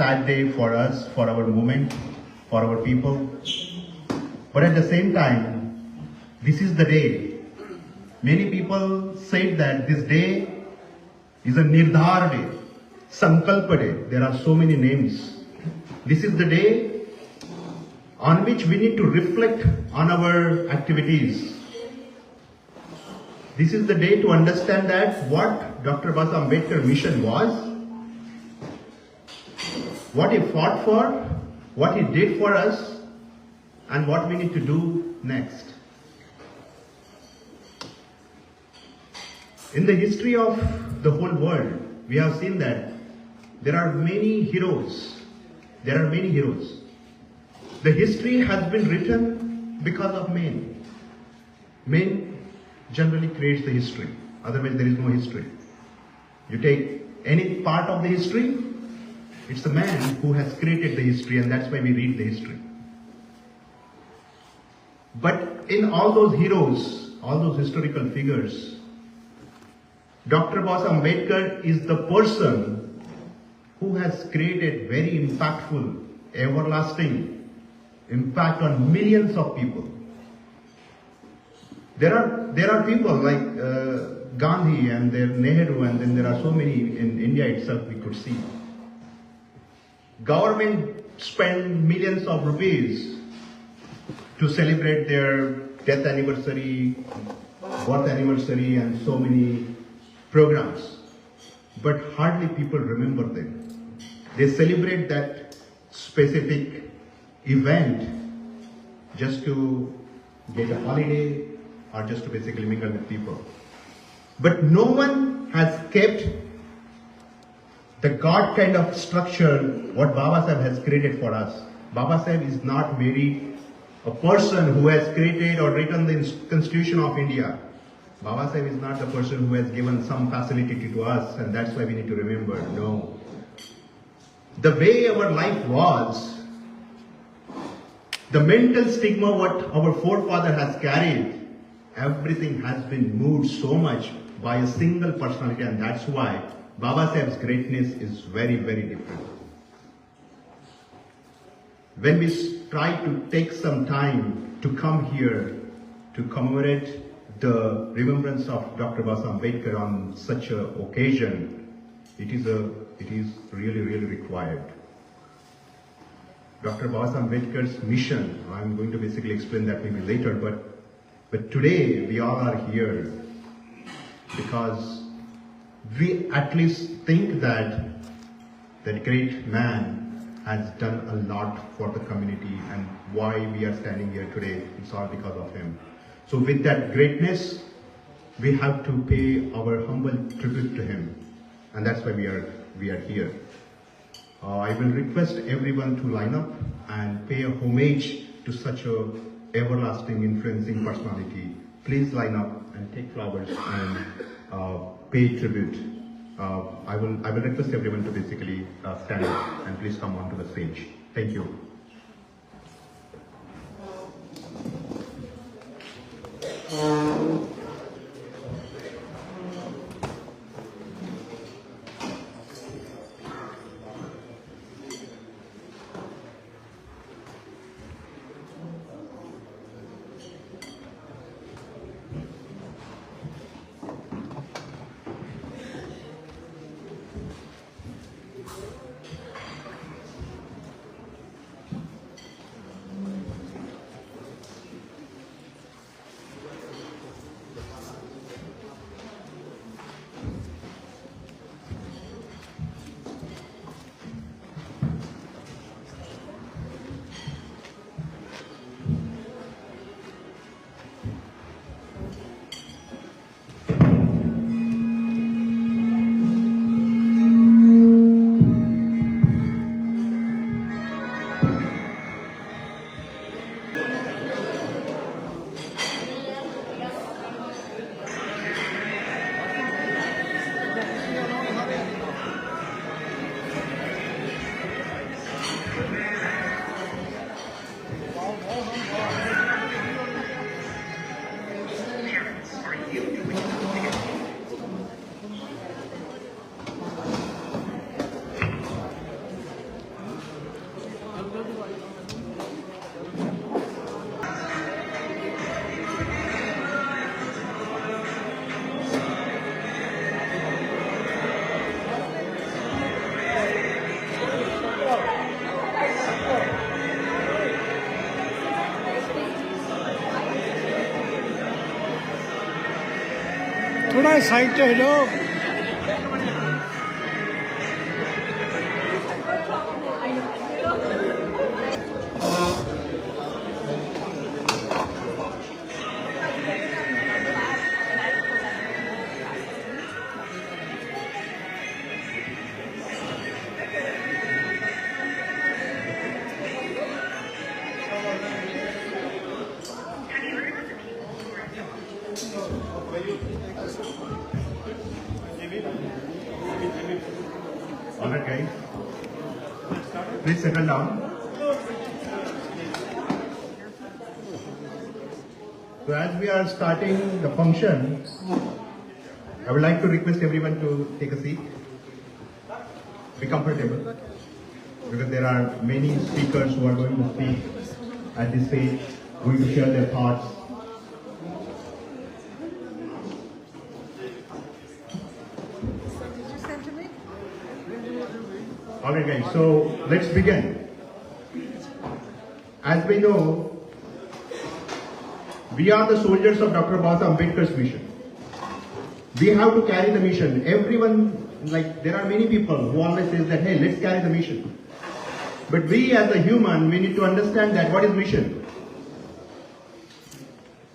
sad day for us, for our movement, for our people. But at the same time, this is the day. Many people said that this day is a Nirdhar day, Sankalpa day. There are so many names. This is the day on which we need to reflect on our activities. This is the day to understand that what Dr. Basa Ambedkar's mission was, what he fought for, what he did for us, and what we need to do next. In the history of the whole world, we have seen that there are many heroes. There are many heroes. The history has been written because of men. Men generally creates the history. Otherwise, there is no history. You take any part of the history, it's a man who has created the history, and that's why we read the history. But in all those heroes, all those historical figures, Dr. Basa Ambedkar is the person who has created very impactful, everlasting impact on millions of people. There are people like Gandhi and there Nehru, and then there are so many in India itself we could see. Government spend millions of rupees to celebrate their death anniversary, birth anniversary, and so many programs. But hardly people remember them. They celebrate that specific event just to get a holiday or just to basically mingle with people. But no one has kept the God kind of structure what Baba Sahib has created for us. Baba Sahib is not merely a person who has created or written the Constitution of India. Baba Sahib is not a person who has given some facility to us, and that's why we need to remember. No. The way our life was, the mental stigma what our forefather has carried, everything has been moved so much by a single personality, and that's why Baba Sahib's greatness is very, very different. When we try to take some time to come here to commemorate the remembrance of Dr. Basa Ambedkar on such an occasion, it is really, really required. Dr. Basa Ambedkar's mission, I'm going to basically explain that maybe later, but today we all are here because we at least think that that great man has done a lot for the community, and why we are standing here today, it's all because of him. So with that greatness, we have to pay our humble tribute to him, and that's why we are here. I will request everyone to line up and pay a homage to such a everlasting, influencing personality. Please line up and take flowers and pay tribute. I will request everyone to basically stand up and please come onto the stage. Thank you. थोड़ा side पे हो जाओ। Alright guys, please settle down. So as we are starting the function, I would like to request everyone to take a seat. Be comfortable, because there are many speakers who are going to speak at this stage, going to share their thoughts. Alright guys, so let's begin. As we know, we are the soldiers of Dr. Baba Ambedkar's mission. We have to carry the mission. Everyone, like there are many people who always say that, hey, let's carry the mission. But we as a human, we need to understand that what is mission?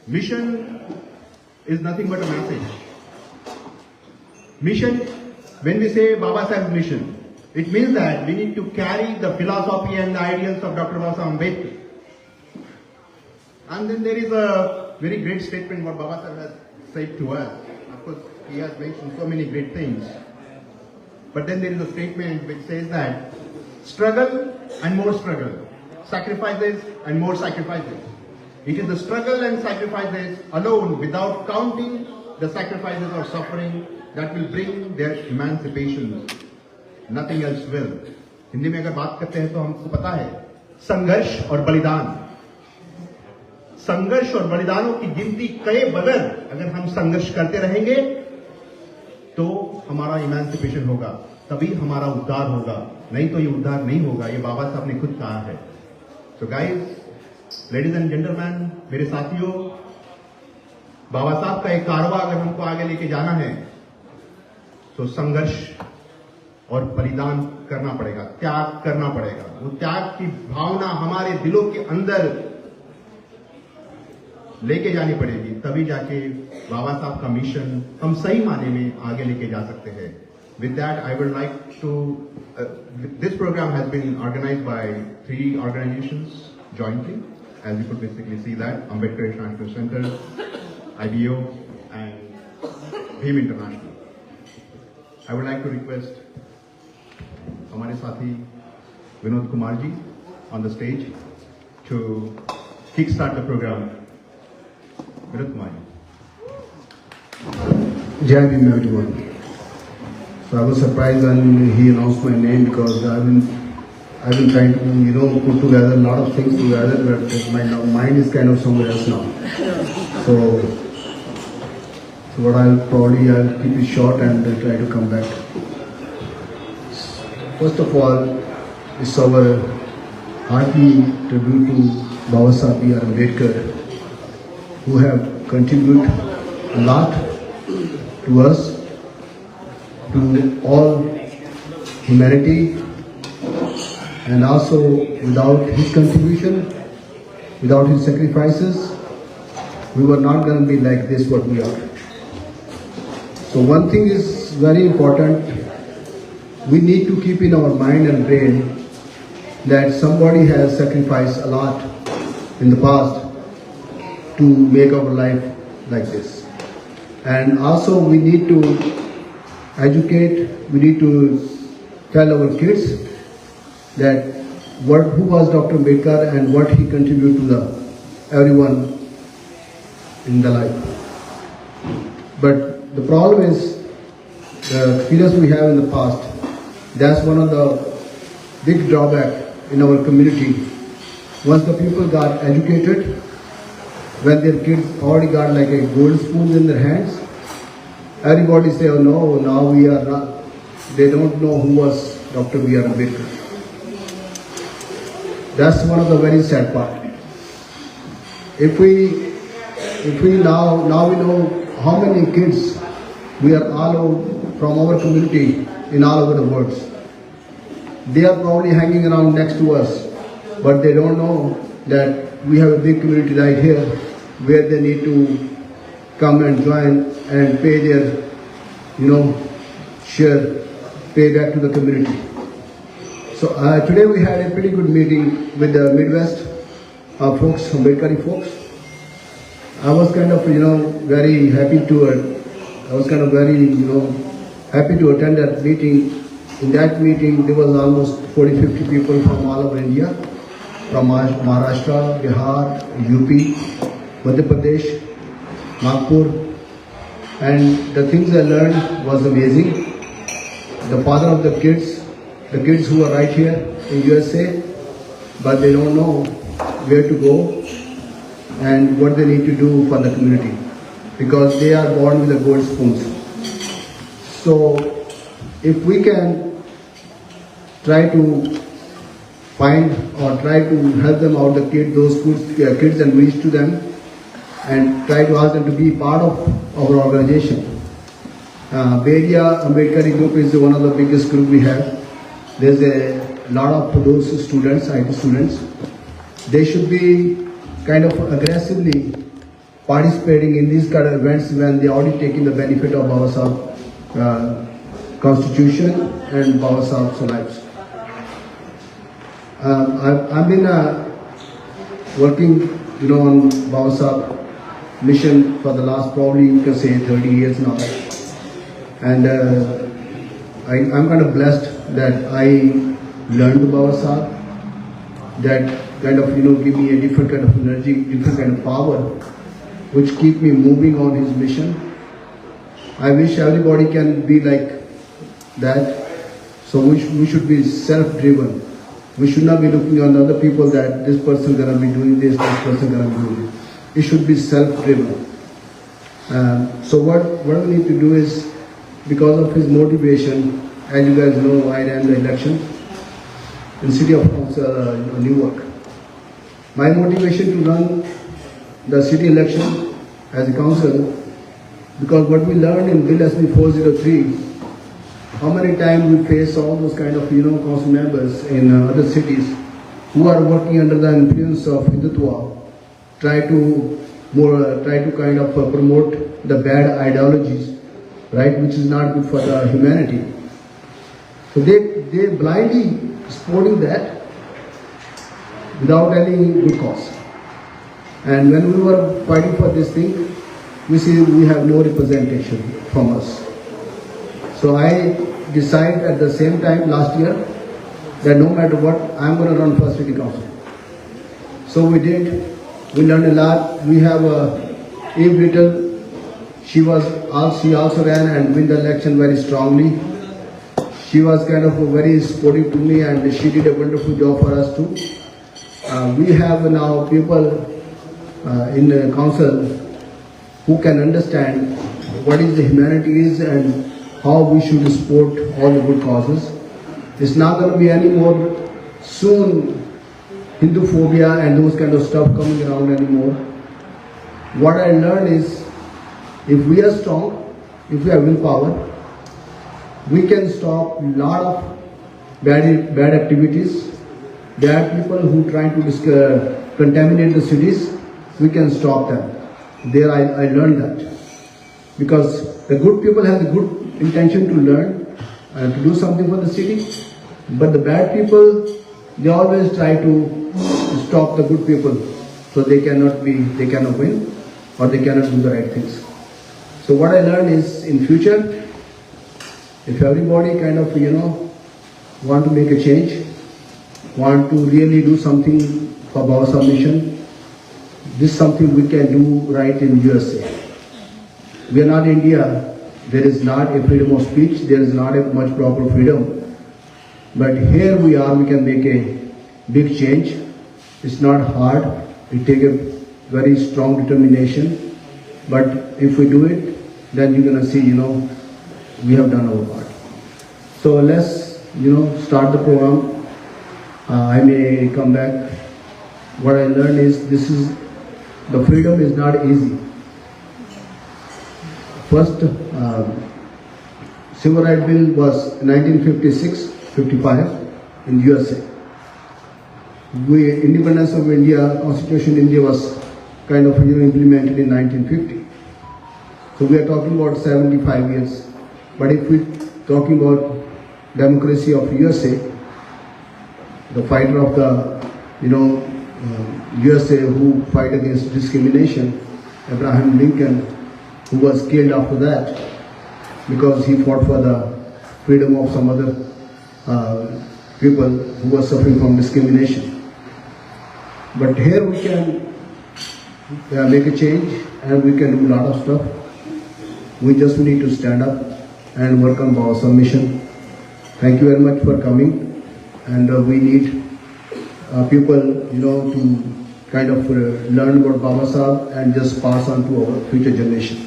Mission is nothing but a message. Mission, when we say Baba Sahib's mission, it means that we need to carry the philosophy and the ideals of Dr. Baba Ambedkar. And then there is a very great statement what Baba Sahib has said to us. Of course, he has mentioned so many great things. But then there is a statement which says that struggle and more struggle, sacrifices and more sacrifices. It is the struggle and sacrifices alone, without counting the sacrifices or suffering, that will bring their emancipation. Nothing else will. Hindi में अगर बात करते हैं तो हमको पता है संघर्ष और बलिदान, संघर्ष और बलिदानों की गिनती कई बदल अगर हम संघर्ष करते रहेंगे तो हमारा इमेंसिपेशन होगा, तभी हमारा उद्धार होगा, नहीं तो ये उद्धार नहीं होगा। ये बाबा साहब ने खुद कहा है। So guys, ladies and gentleman, मेरे साथियों, बाबा साहब का एक कारवा अगर हमको आगे लेके जाना है तो संघर्ष और बलिदान करना पड़ेगा, त्याग करना पड़ेगा। वो त्याग की भावना हमारे दिलों के अंदर लेके जानी पड़ेगी, तभी जाके बाबा साहब का मिशन हम सही माने में आगे लेके जा सकते हैं। With that, I would like to, this program has been organized by 3 organizations jointly, as you could basically see that, Ambedkar International Center, IBO and Bhim International. I would like to request हमारे साथी Vinod Kumar ji on the stage to kickstart the program. Vinod Kumar ji. Jai Bhim everyone. So I was surprised when he announced my name, because I've been trying to put together a lot of things together, but my mind is kind of somewhere else now. So what I'll keep it short and try to come back. First of all, it's our hearty tribute to Baba Sahib B.R. Ambedkar, who have contributed a lot to us, to all humanity, and also without his contribution, without his sacrifices, we were not going to be like this what we are. So one thing is very important, we need to keep in our mind and brain that somebody has sacrificed a lot in the past to make our life like this. And also we need to educate, we need to tell our kids that who was Dr. Ambedkar and what he contributed to everyone in the life. But the problem is the experience we have in the past. That's one of the big drawback in our community. Once the people got educated, when their kids already got like a gold spoon in their hands, everybody say, oh no, now we are not, they don't know who was Dr. B.R. Ambedkar. That's one of the very sad part. If we now we know how many kids We are from our community in all over the world. They are probably hanging around next to us, but they don't know that we have a big community right here where they need to come and join and pay their, share, pay back to the community. So today we had a pretty good meeting with the Midwest folks, Ambedkar folks. I was kind of, very happy to happy to attend that meeting. In that meeting, there was almost 40-50 people from all over India, from Maharashtra, Bihar, UP, Madhya Pradesh, Nagpur, and the things I learned was amazing. The father of the kids who are right here in USA, but they don't know where to go and what they need to do for the community, because they are born with a gold spoons. So if we can try to find or try to help them out, those kids, and reach to them and try to ask them to be part of our organization. Bay Area Ambedkar group is one of the biggest group we have. There's a lot of those students, IT students. They should be kind of aggressively participating in these kind of events when they are already taking the benefit of our constitution and our lives. I've been working, on Baba mission for the last probably, you can say, 30 years now. And I'm kind of blessed that I learned Baba that kind of, give me a different kind of energy, different kind of power, which keep me moving on his mission. I wish everybody can be like that. So we should be self-driven. We should not be looking on other people that this person gonna be doing this person gonna be doing this. It should be self-driven. So what we need to do is, because of his motivation, as you guys know, I ran the election in city of Newark. My motivation to run the city election as a council, because what we learned in Bill SB 403, how many times we face all those kind of council members in other cities who are working under the influence of Hindutva, try to kind of promote the bad ideologies, right, which is not good for the humanity. So they blindly supporting that without any good cause. And when we were fighting for this thing, we see we have no representation from us. So I decided at the same time last year that no matter what, I'm going to run for city council. So we did. We learned a lot. We have Eve Little. She also ran and won the election very strongly. She was kind of very supportive to me, and she did a wonderful job for us too. We have now people in the council who can understand what is the humanity is and how we should support all the good causes. It's not going to be any more soon Hindu phobia and those kind of stuff coming around anymore. What I learned is, if we are strong, if we have willpower, we can stop a lot of bad activities. There are people who try to contaminate the cities. We can stop them. There I learned that. Because the good people have a good intention to learn and to do something for the city. But the bad people, they always try to stop the good people. So they cannot win, or they cannot do the right things. So what I learned is, in future, if everybody kind of, want to make a change, want to really do something for Baba mission, this is something we can do right in USA. We are not India. There is not a freedom of speech. There is not a much proper freedom. But here we are. We can make a big change. It's not hard. It takes a very strong determination. But if we do it, then you're gonna see, we have done our part. So let's, start the program. I may come back. What I learned is the freedom is not easy. first civil rights bill was 1956-55 in USA. Independence of India, Constitution of India was kind of implemented in 1950. So we are talking about 75 years. But if we talking about democracy of USA, the fighter of the USA who fight against discrimination, Abraham Lincoln, who was killed after that because he fought for the freedom of some other people who were suffering from discrimination. But here we can make a change and we can do a lot of stuff. We just need to stand up and work on our submission. Thank you very much for coming, and we need people, to kind of learn about Baba Sahib and just pass on to our future generation.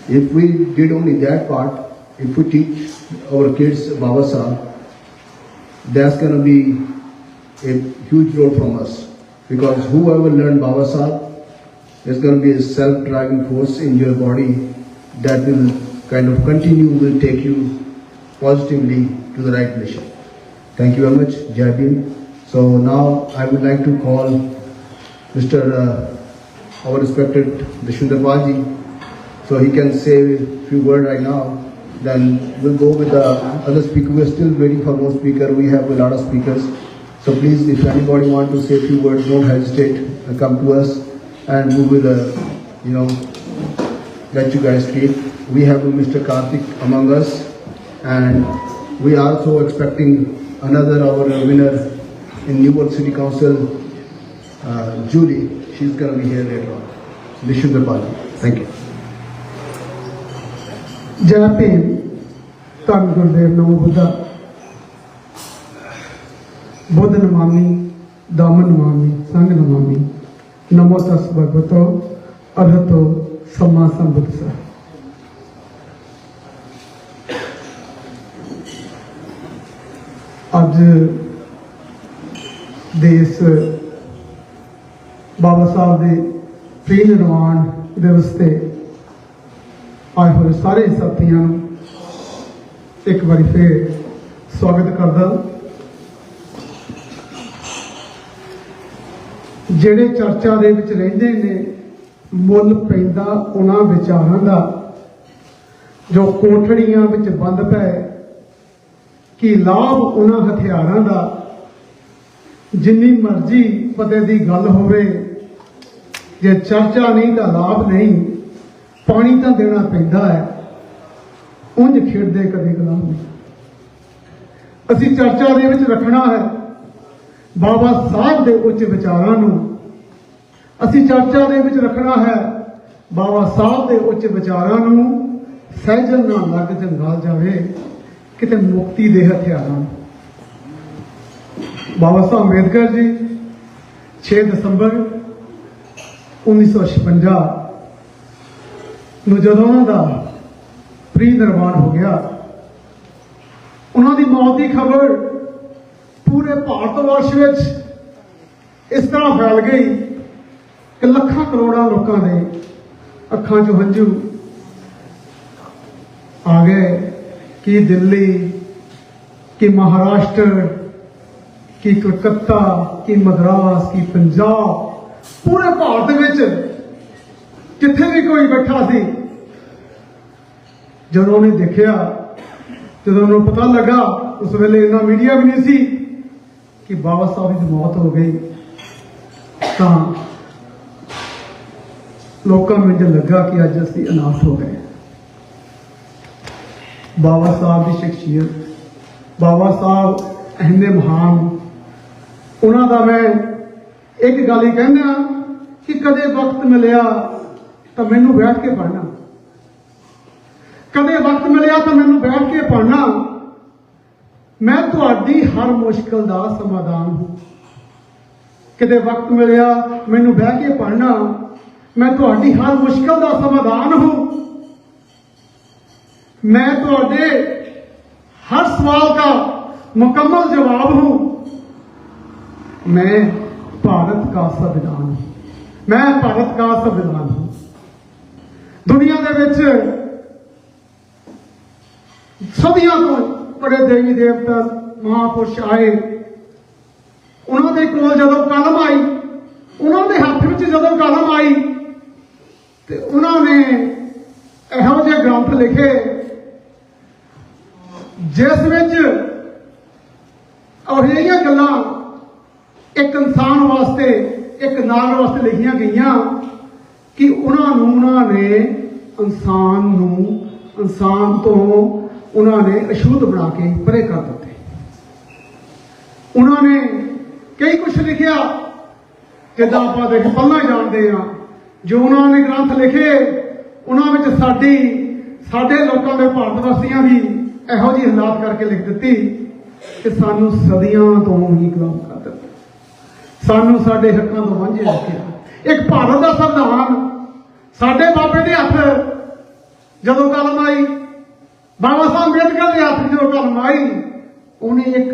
If we did only that part, if we teach our kids Baba Sahib, that's going to be a huge role from us. Because whoever learned Baba Sahib is going to be a self-driving force in your body that will kind of continue, will take you positively to the right mission. Thank you very much, Jai Bhim. So now I would like to call Mr. Our respected Chumber Baji, so he can say a few words right now. Then we'll go with the other speaker. We are still waiting for more speaker. We have a lot of speakers. So please, if anybody wants to say a few words, don't hesitate. Come to us, and we will, let you guys speak. We have Mr. Karthik among us, and we are also expecting another our winner in New York City Council, Julie. She's going to be here later on. Chumber Baji. Thank you. Jai Bhim, Tan Gurudev Namo Buddha, Buddha Namami, Dhamma Namami, Sangha Namami, Namo Tas Bhagavato, Arahato, Samma Sambuddhassa. ਅੱਜ ਦੇਸ਼ ਬਾਬਾ ਸਾਹਿਬ ਦੇ ਪ੍ਰੀਨਿਰਵਾਣ ਦਿਵਸ ਤੇ ਆਏ ਹੋਏ ਸਾਰੇ ਸਾਥੀਆਂ ਨੂੰ ਇੱਕ ਵਾਰੀ ਫੇਰ ਸਵਾਗਤ ਕਰਦਾ। ਜਿਹੜੇ ਚਰਚਾ ਦੇ ਵਿੱਚ ਰਹਿੰਦੇ ਨੇ, ਮੁੱਲ ਪੈਂਦਾ ਉਹਨਾਂ ਵਿਚਾਰਾਂ ਦਾ ਜੋ ਕੋਠੜੀਆਂ ਵਿੱਚ ਬੰਦ ਪਏ, ਕਿ ਲਾਭ ਉਹਨਾਂ ਹਥਿਆਰਾਂ ਦਾ। ਜਿੰਨੀ ਮਰਜ਼ੀ ਪਤੇ ਦੀ ਗੱਲ ਹੋਵੇ, ਜੇ ਚਰਚਾ ਨਹੀਂ ਤਾਂ ਲਾਭ ਨਹੀਂ। ਪਾਣੀ ਤਾਂ ਦੇਣਾ ਪੈਂਦਾ ਹੈ, ਉਂਝ ਖੇਡਦੇ ਕਦੇ ਗੁਲਾਮ ਨਹੀਂ। ਅਸੀਂ ਚਰਚਾ ਦੇ ਵਿੱਚ ਰੱਖਣਾ ਹੈ ਬਾਬਾ ਸਾਹਿਬ ਦੇ ਉੱਚ ਵਿਚਾਰਾਂ ਨੂੰ। ਅਸੀਂ ਚਰਚਾ ਦੇ ਵਿੱਚ ਰੱਖਣਾ ਹੈ ਬਾਬਾ ਸਾਹਿਬ ਦੇ ਉੱਚ ਵਿਚਾਰਾਂ ਨੂੰ। ਸਹਿਜਨ ਨਾ ਲੱਗ ਜੰਗਾਲ ਜਾਵੇ ਕਿਤੇ ਮੁਕਤੀ ਦੇ ਹਥਿਆਰਾਂ। ਬਾਬਾ ਸਾਹਿਬ ਅੰਬੇਦਕਰ ਜੀ 6 ਦਸੰਬਰ 1956 ਨੂੰ ਜਦੋਂ ਉਹਨਾਂ ਦਾ ਪ੍ਰੀਨਿਰਵਾਣ ਹੋ ਗਿਆ, ਉਹਨਾਂ ਦੀ ਮੌਤ ਦੀ ਖਬਰ ਪੂਰੇ ਭਾਰਤ ਵਰਸ਼ ਵਿੱਚ ਇਸ ਤਰ੍ਹਾਂ ਫੈਲ ਗਈ ਕਿ ਲੱਖਾਂ ਕਰੋੜਾਂ ਲੋਕਾਂ ਦੇ ਅੱਖਾਂ 'ਚੋਂ ਹੰਝੂ ਆ ਗਏ। कि दिल्ली, कि महाराष्ट्र, कि कलकत्ता, कि मद्रास, कि पंजाब, पूरे भारत में जिथे भी कोई बैठा सी, जब उन्होंने देखा, जब उन्होंने पता लगा, उस वेले इन्ना मीडिया भी नहीं सी कि बाबा साहब की मौत हो गई, तो लोगों में लगा कि अज असीं अनाथ हो गए। बाबा साहब की शख्सियत, बाबा साहब इन्ने महान, उन्होंने मैं एक गल ही कहना कि कदे वक्त मिलिया तो मैनू बैठ के पढ़ना, कदे वक्त मिलिया तो मैनू बैठ के पढ़ना। मैं तुहाडी हर मुश्किल का समाधान हूँ। कदे वक्त मिलिया मैनू बैठ के पढ़ना, मैं तुहाडी हर मुश्किल का समाधान हूँ। मैं तुहाडे हर सवाल का मुकम्मल जवाब हूं। मैं भारत का संविधान हूं। मैं भारत का संविधान हूं। दुनिया दे विच सदियों तो बड़े देवी देवता महापुरुष आए, उन्होंने कोल जदों कलम आई, उन्होंने हाथ में जदों कलम आई तो उन्होंने इहो ਜਿਹੇ ग्रंथ लिखे जिस विच अहिजिहियां गल्लां एक इंसान वास्ते एक नाग वास्ते लिखियां गईयां कि उन्होंने इंसान तो उन्होंने अशुद्ध बना के परे कर दिते। उन्होंने कई कुछ लिखिया जिद्दां आपां देख पल्ला जानते हैं, जो उन्होंने ग्रंथ लिखे उन्होंने साडे लोगों के भारत वासियों की इहो जी हालात करके लिख दी कि सानू सदियों तो ही गुलाम कर दिता, सानू साडे हकों तो वांझे रखिया। एक भारत का संविधान साडे बाबे के हथ जदों कलम आई, बाबा साहब अंबेडकर के हथ जो कलम आई, उन्हें एक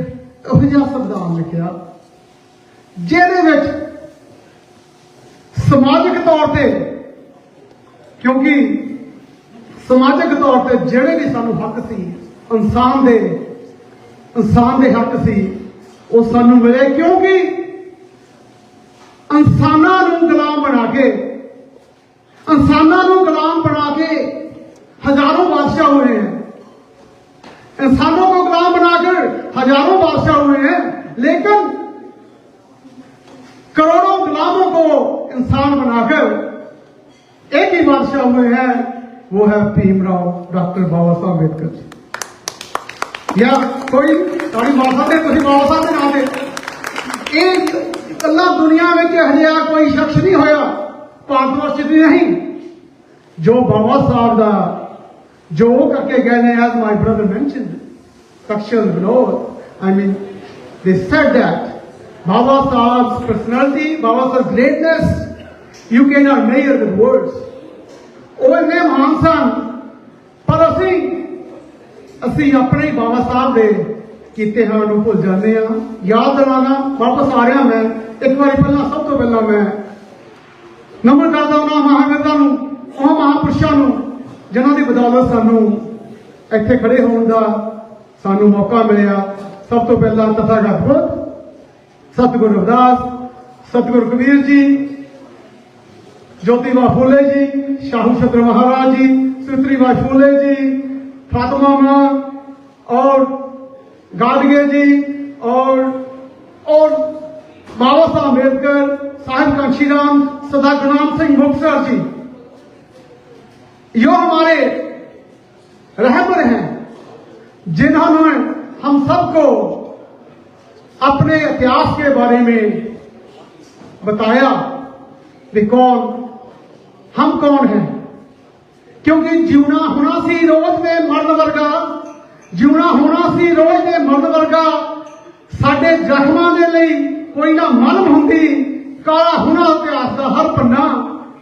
इहो जिहा संविधान लिखिया जिहदे विच समाजिक तौर पर, क्योंकि समाजिक तौर पर जिहड़े भी सानू हक सी इंसान दे हक सी वो सानू मिले, क्योंकि इंसानां नूं गुलाम बना के हजारों बादशाह हुए हैं, इंसानों को गुलाम बनाकर हजारों बादशाह हुए हैं, लेकिन करोड़ों गुलामों को इंसान बनाकर एक ही बादशाह हुए हैं, वो है भीमराव डॉक्टर बाबा साहब अम्बेडकर जी। या कोई साड़ी बाबा ने तुम बाबा साहब के नाम से एक कला दुनिया में हजिया कोई शख्स नहीं होया भारतवर्ष च नहीं जो बाबा साहब का जो करके गए ने, as my brother mentioned section below, I mean they said that Baba Sahib's personality, Baba Sahib's greatness, you cannot measure with words. ਉਹ ਇੰਨੇ ਮਹਾਨ ਸਨ, ਪਰ ਅਸੀਂ ਆਪਣੇ ਬਾਬਾ ਸਾਹਿਬ ਦੇ ਕੀਤੇ ਹਾਂ ਨੂੰ ਭੁੱਲ ਜਾਂਦੇ ਹਾਂ। ਯਾਦ ਦਿਲਾਣਾ ਵਾਪਸ ਆ ਰਿਹਾ ਮੈਂ ਇੱਕ ਵਾਰੀ ਪਹਿਲਾਂ, ਸਭ ਤੋਂ ਪਹਿਲਾਂ ਮੈਂ ਨਮਨ ਕਰਦਾ ਉਹਨਾਂ ਮਹਾਂਗਤਾਂ ਨੂੰ, ਉਹ ਮਹਾਂਪੁਰਸ਼ਾਂ ਨੂੰ ਜਿਨ੍ਹਾਂ ਦੀ ਬਦੌਲਤ ਸਾਨੂੰ ਇੱਥੇ ਖੜੇ ਹੋਣ ਦਾ ਸਾਨੂੰ ਮੌਕਾ ਮਿਲਿਆ। ਸਭ ਤੋਂ ਪਹਿਲਾਂ ਤਥਾਗਤ सतगुरु रविदास, सतगुरु कबीर जी, ज्योतिबा फूले जी, शाहू छत्र महाराज जी, सावित्रीबाई फूले जी, फातिमा मां और गाडगे जी और बाबा साहब अम्बेडकर, साहिब कांशीराम, सरदार गुरनाम सिंह मुक्तसर जी, यो हमारे रहबर हैं जिन्होंने हम सबको अपने इतिहास के बारे में बताया कि हम कौन हैं, क्योंकि जीवना होना सी रोज में मर्द वर्गा, जीवना होना सी रोज में मर्द वर्गा, साडे जख्मां दे लई कोई ना मलम हुंदी, काला होना इतिहास का हर पन्ना,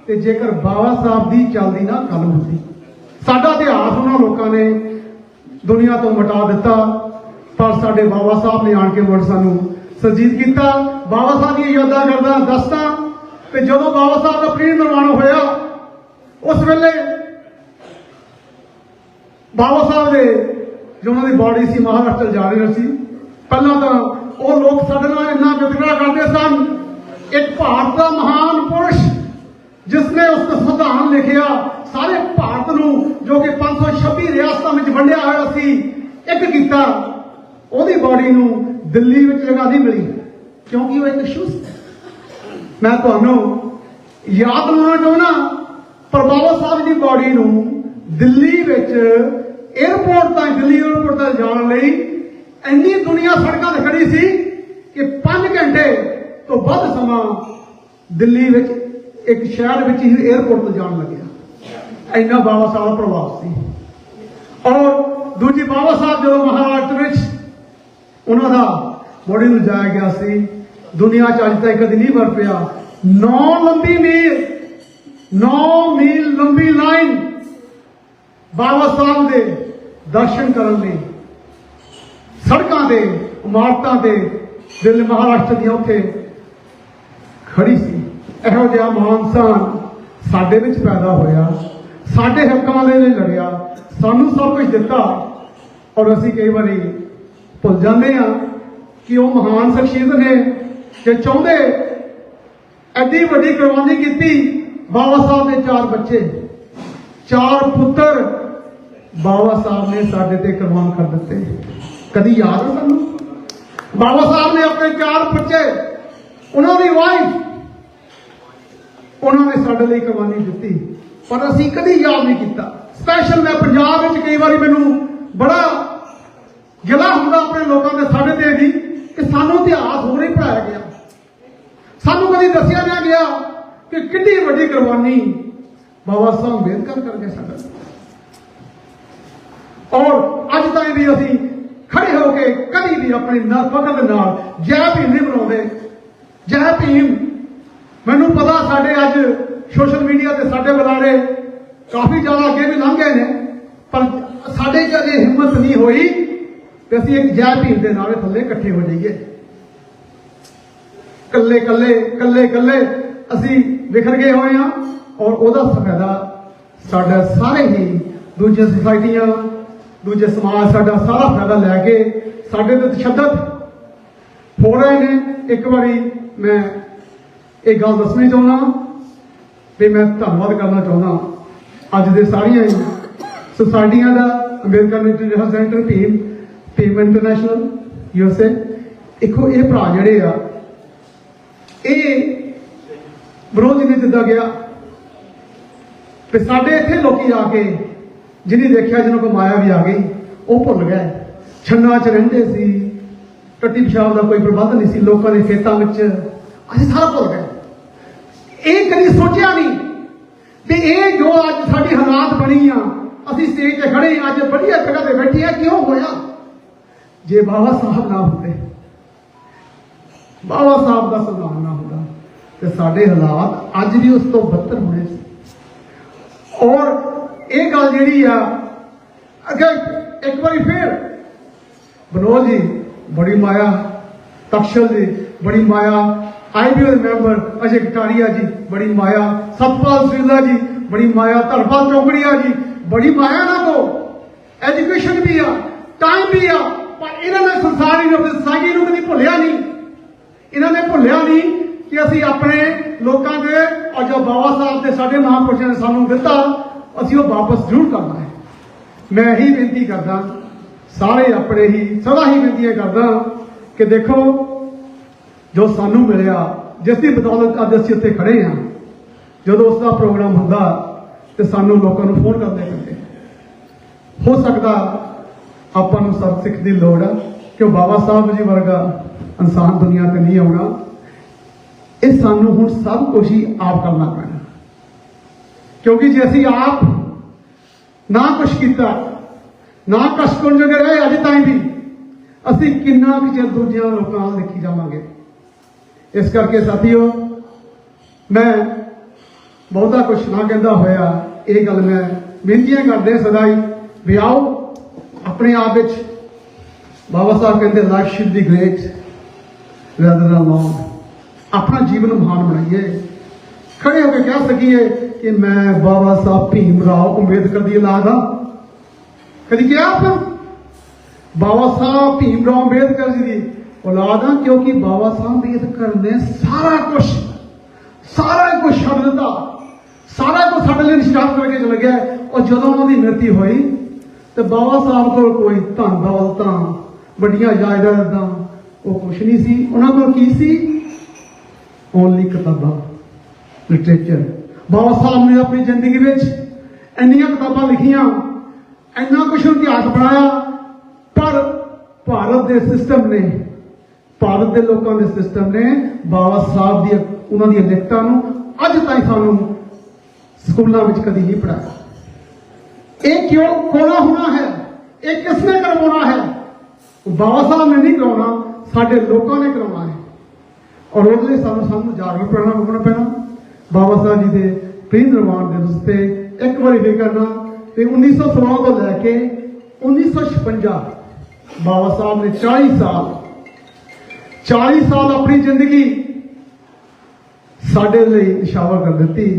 ते जेकर बाबा साहब दी चलदी ना कलम हुंदी, साडा इतिहास उन्हां लोकां ने दुनिया तो मिटा दिता। पर साडे बाबा साहब ने आण के मुड़ सानू सरजीत किया, बाबा साहब की यादां करदा दसदा। ते जदों बाबा साहब का परिनिर्वाण होया उस वेले बाबा साहब दे जो उन्होंने बॉडी सी महाराष्ट्र जा रही सी, पहला तो वो लोग साडे नाल इन्ना वितकरा करते सन। एक भारत का महान पुरुष जिसने उस संविधान लिखिया सारे भारत नूं जो कि 526 रियासतां विच वंडिया होया सी एक कीता, ਉਹਦੀ ਬਾਡੀ ਨੂੰ ਦਿੱਲੀ ਵਿੱਚ ਜਗ੍ਹਾ ਨਹੀਂ ਮਿਲੀ क्योंकि वो एक शुष्क है। मैं ਤੁਹਾਨੂੰ याद दिलाना चाहना, पर बाबा साहब की बॉडी ਨੂੰ ਦਿੱਲੀ ਵਿੱਚ एयरपोर्ट तक, दिल्ली एयरपोर्ट तक जाने ਲਈ ਇੰਨੀ दुनिया सड़कों ਤੇ खड़ी सी कि 5 घंटे तो ਵੱਧ ਸਮਾਂ ਦਿੱਲੀ ਵਿੱਚ एक शहर ਵਿੱਚ ही एयरपोर्ट ਤੇ ਜਾਣ ਲੱਗਿਆ। ਇੰਨਾ बाबा साहब ਦਾ प्रभाव ਸੀ। और दूजी बाबा साहब जो महाराष्ट्र ਵਿੱਚ ਉਹਨਾਂ ਦਾ बॉडी ਨੂੰ जाया गया सी, दुनिया च अज तक कभी नहीं वर पिया। 9 मील लंबी लाइन बाबा साहब के दर्शन करने सड़कों से इमारतों से दिल्ली महाराष्ट्र दी उत्थे खड़ी सी। इहो जिहा महान साडे विच पैदा होया, साडे हकां लई लड़िया, सानू सब कुछ दिता, और असी कई बार भुल जाते हैं कि वो महान शख्सियत ने कि चाहते एडी वड्डी कुर्बानी की। बाबा साहब ने 4 बच्चे, 4 पुत्र बाबा साहब ने साडे ते कुर्बान कर दिते। कदी याद है सानू? बाबा साहब ने अपने 4 बच्चे, उन्होंने वाइफ, उन्होंने साडे लिए कुर्बानी दी, पर असी कदी याद नहीं किया। स्पैशल मैं पंजाब में कई बार मैनू बड़ा गिला होंदा अपने लोगों के साडे ते भी कि सानू इतिहास हो नहीं पढ़ाया गया, सानू कभी दसिया नहीं गया कि कितनी वड्डी कुर्बानी बाबा साहब अम्बेडकर कर गए साडे। और अज तक भी असी खड़े होके कभी भी अपने वक्त नाल जय भीम नहीं बनाते। जय भीम, मैनू पता साडे अज सोशल मीडिया ते साडे बुलारे काफी ज्यादा अगे भी लंघ गए ने, पर साडे च अजे हिम्मत नहीं हुई कि असी एक जय भीम के नारे थले इकट्ठे हो जाइए। कल्ले कल्ले कल्ले कल्ले असी बिखर गए हुए हैं और ओदा फायदा साडा सारे ही दूजे सोसाइटियां, दूजे समाज साडा सारा फायदा लैके साडे ते तशद्दद हो रहे हैं। एक बारी मैं एक गल दसनी चाहना भी मैं धन्नवाद करना चाहना अज दे सारिया सोसाइटियां का, Ambedkar international centre Bhim, Bhim international USA. देखो ये भरा जड़े आ विरोध जिन्हें दिता गया तो साढ़े इतने लोग आके जिन्हें देखा जिन्होंने को माया भी आ गई, वो भुल गए। छन्ना च रहिंदे सी, टट्टी पिशाब का कोई प्रबंध नहीं सी, लोगों के खेतों में असीं सारा भुल गए। ये कभी सोचा नहीं कि ये जो अज साडी हालात बनी आ, असीं स्टेज ते खड़े अज बढ़िया जगह ते बैठे हैं, क्यों होया? जे बाबा साहब ना होते, बाबा साहब का सन्मान ना होता तो साडे हालात अज भी उस तो बदतर होने सी। और ये गल जी अगर एक बार फिर बनोद जी बड़ी माया, तक्षल जी बड़ी माया, IBO मैंबर अजय कटारिया जी बड़ी माया, सतपाल सिंगला जी बड़ी माया, धर्मपाल चौकड़िया जी बड़ी माया ना। तो एजुकेशन भी आ, टाइम भी आ, पर इन्होंने संसारी सोसाइटी को कभी भुलिया नहीं। इन्होंने भुलिया नहीं कि असी अपने लोगों के और जो बाबा साहब के साढ़े महापुरुषों ने सानू दिता असी वो वापस जरूर करना है। मैं ही बेनती करदा, सारे अपने ही सदा ही बेनतियां करदा कि देखो जो सानू मिलिया, जिसकी बदौलत अज असीं उत्थे खड़े हाँ, जो उसका प्रोग्राम होंदा तो सानू लोगों को फोन करने पैंदे। हो सकता आपां नूं सब सिख की लोड़ है कि बाबा साहब जी वर्गा इंसान दुनिया पर नहीं आना। ये सानू हुण सब कुछ ही आप करना पैना, क्योंकि जे असीं आप ना कुछ किया, ना कष्ट कुंज रहे अज ताईं भी, असीं किन्ना कुछ चिर दूजियां लोकां नाल लिखी जावांगे। इस करके साथियों मैं बहुता कुछ ना कहता होया ये गल मैं बेनतियां करदे सदा ही भी आओ अपने आप विच बाबा साहब कहते life should be great rather than long, अपना जीवन महान बनाइए, खड़े होकर कह सकिए कि मैं बाबा साहब भीमराव अंबेडकर की औलाद हाँ। कभी क्या आपने बाबा साहब भीमराव अंबेडकर जी की औलाद हाँ, क्योंकि बाबा साहब अंबेडकर ने सारा कुछ छड़ दिता, सारा कुछ साढ़े लिए निष्ठात करके चल गया। और जो उन्होंने मृत्यु हुई तो बाबा साहब को कोई धन दौलत बड़िया जायदादां वो कुछ नहीं सी, उन्होंने को की सी ओनली किताबां, लिटरेचर। बाबा साहब ने अपनी जिंदगी में इन्नियां किताबां लिखियां, इन्ना कुछ इतिहास बनाया, पर भारत के सिस्टम ने, भारत के लोगों के सिस्टम ने बाबा साहब दी उन्होंने लिखतां नूं अज ताईं सानूं स्कूलों में कभी नहीं पढ़ाया। ये क्यों कोना होना है, ये किसने करवाना है? बाबा साहब ने नहीं करवाना, साडे लोगों ने करवाना है। और उसके सानू जागरूक होना पैना। बाबा साहब जी के परिनिर्वाण दिवस से एक बार फिर करना कि 1916 को लैके 1956 बाबा साहब ने 40 साल अपनी जिंदगी साडे लिए निशावर कर दी।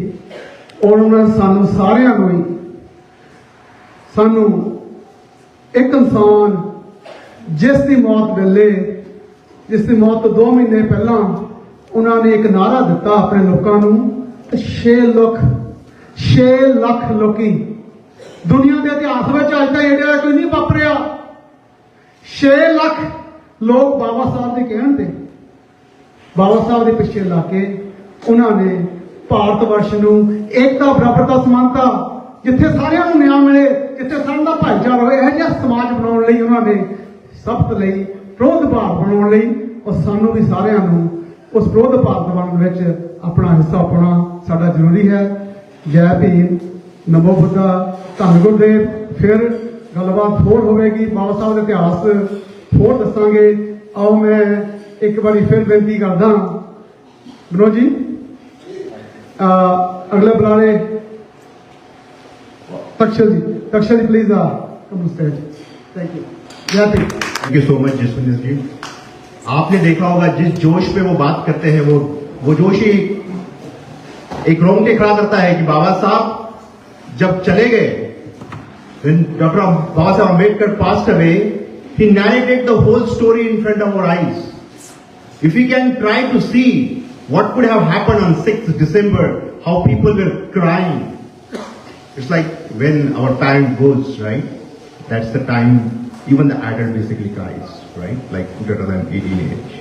और उन्होंने सानू सारियां को ही सानू ਇੱਕ ਇਨਸਾਨ ਜਿਸ ਦੀ ਮੌਤ ਵੇਲੇ, ਜਿਸ ਦੀ ਮੌਤ ਤੋਂ 2 ਮਹੀਨੇ ਪਹਿਲਾਂ ਉਹਨਾਂ ਨੇ ਇੱਕ ਨਾਰਾ ਦਿੱਤਾ ਆਪਣੇ ਲੋਕਾਂ ਨੂੰ, ਤੇ 6 ਲੱਖ ਲੋਕੀ ਦੁਨੀਆ ਦੇ ਇਤਿਹਾਸ ਵਿੱਚ ਅੱਜ ਤੱਕ ਜਿਹੜਾ ਕੋਈ ਨਹੀਂ ਵਾਪਰਿਆ। 6 ਲੱਖ ਲੋਕ ਬਾਬਾ ਸਾਹਿਬ ਦੇ ਕਹਿਣ ਤੇ, ਬਾਬਾ ਸਾਹਿਬ ਦੇ ਪਿੱਛੇ ਲਾ ਕੇ ਉਹਨਾਂ ਨੇ ਭਾਰਤ ਵਰਸ਼ ਨੂੰ ਏਕਤਾ, ਬਰਾਬਰਤਾ, ਸਮਾਨਤਾ, ਜਿੱਥੇ ਸਾਰਿਆਂ ਨੂੰ ਨਿਆਂ ਮਿਲੇ, ਜਿੱਥੇ ਸਾਰਿਆਂ ਦਾ ਭਾਈਚਾਰਾ ਹੋਵੇ, ਇਹੋ ਜਿਹਾ ਸਮਾਜ ਬਣਾਉਣ ਲਈ ਉਹਨਾਂ ਨੇ ਸਬਕ ਲਈ, ਵਿਰੋਧ ਭਾਰਤ ਬਣਾਉਣ ਲਈ, ਔਰ ਸਾਨੂੰ ਵੀ ਸਾਰਿਆਂ ਨੂੰ ਉਸ ਵਿਰੋਧ ਭਾਰਤ ਬਣਨ ਵਿੱਚ ਆਪਣਾ ਹਿੱਸਾ ਪਾਉਣਾ ਸਾਡਾ ਜ਼ਰੂਰੀ ਹੈ। ਜੈ ਭੀਮ, ਨਮੋ ਬੁੱਧਾ, ਧੰਨ ਗੁਰਦੇਵ। ਫਿਰ ਗੱਲਬਾਤ ਹੋਰ ਹੋਵੇਗੀ, ਬਾਬਾ ਸਾਹਿਬ ਦਾ ਇਤਿਹਾਸ ਹੋਰ ਦੱਸਾਂਗੇ। ਆਓ ਮੈਂ ਇੱਕ ਵਾਰੀ ਫਿਰ ਬੇਨਤੀ ਕਰਦਾ, ਵਿਨੋਦ ਜੀ ਅਗਲੇ ਬੁਲਾਰੇ Takshal ji please come stage. Thank you. Jai Bhim. Thank you so much Jaswinder ji. आपने देखा होगा जिस जोश पे वो बात करते हैं, वो जोश ही एक रोंगटे खड़ा करता है कि बाबा साहब जब चले गए, doctor Baba Saheb Ambedkar passed away, he narrated the whole story in front of our eyes. If we can try to see what could have happened on 6th December, how people were crying. It's like when our parent goes, right? That's the time even the adult basically cries, right? Like greater than 18 age.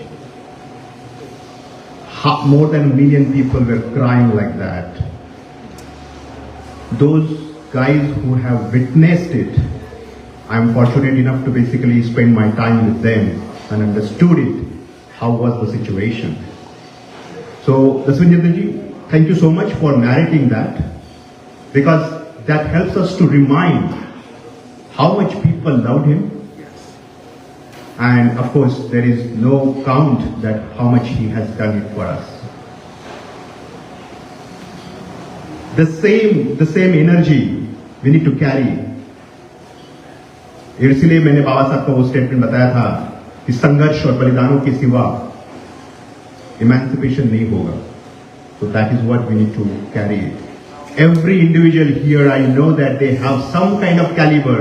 More than 1 million people were crying like that. Those guys who have witnessed it, I'm fortunate enough to basically spend my time with them and understood it, how was the situation. So, Daswinjendra ji, thank you so much for narrating that, because that helps us to remind how much people loved him. And of course, there is no count that how much he has done it for us. The same energy we need to carry. इसलिए मैंने बाबा साहब का वो statement बताया था कि संघर्ष और बलिदानों के सिवा इमेंसिपेशन नहीं होगा. So that is what we need to carry it. Every individual here, I know that they have some kind of caliber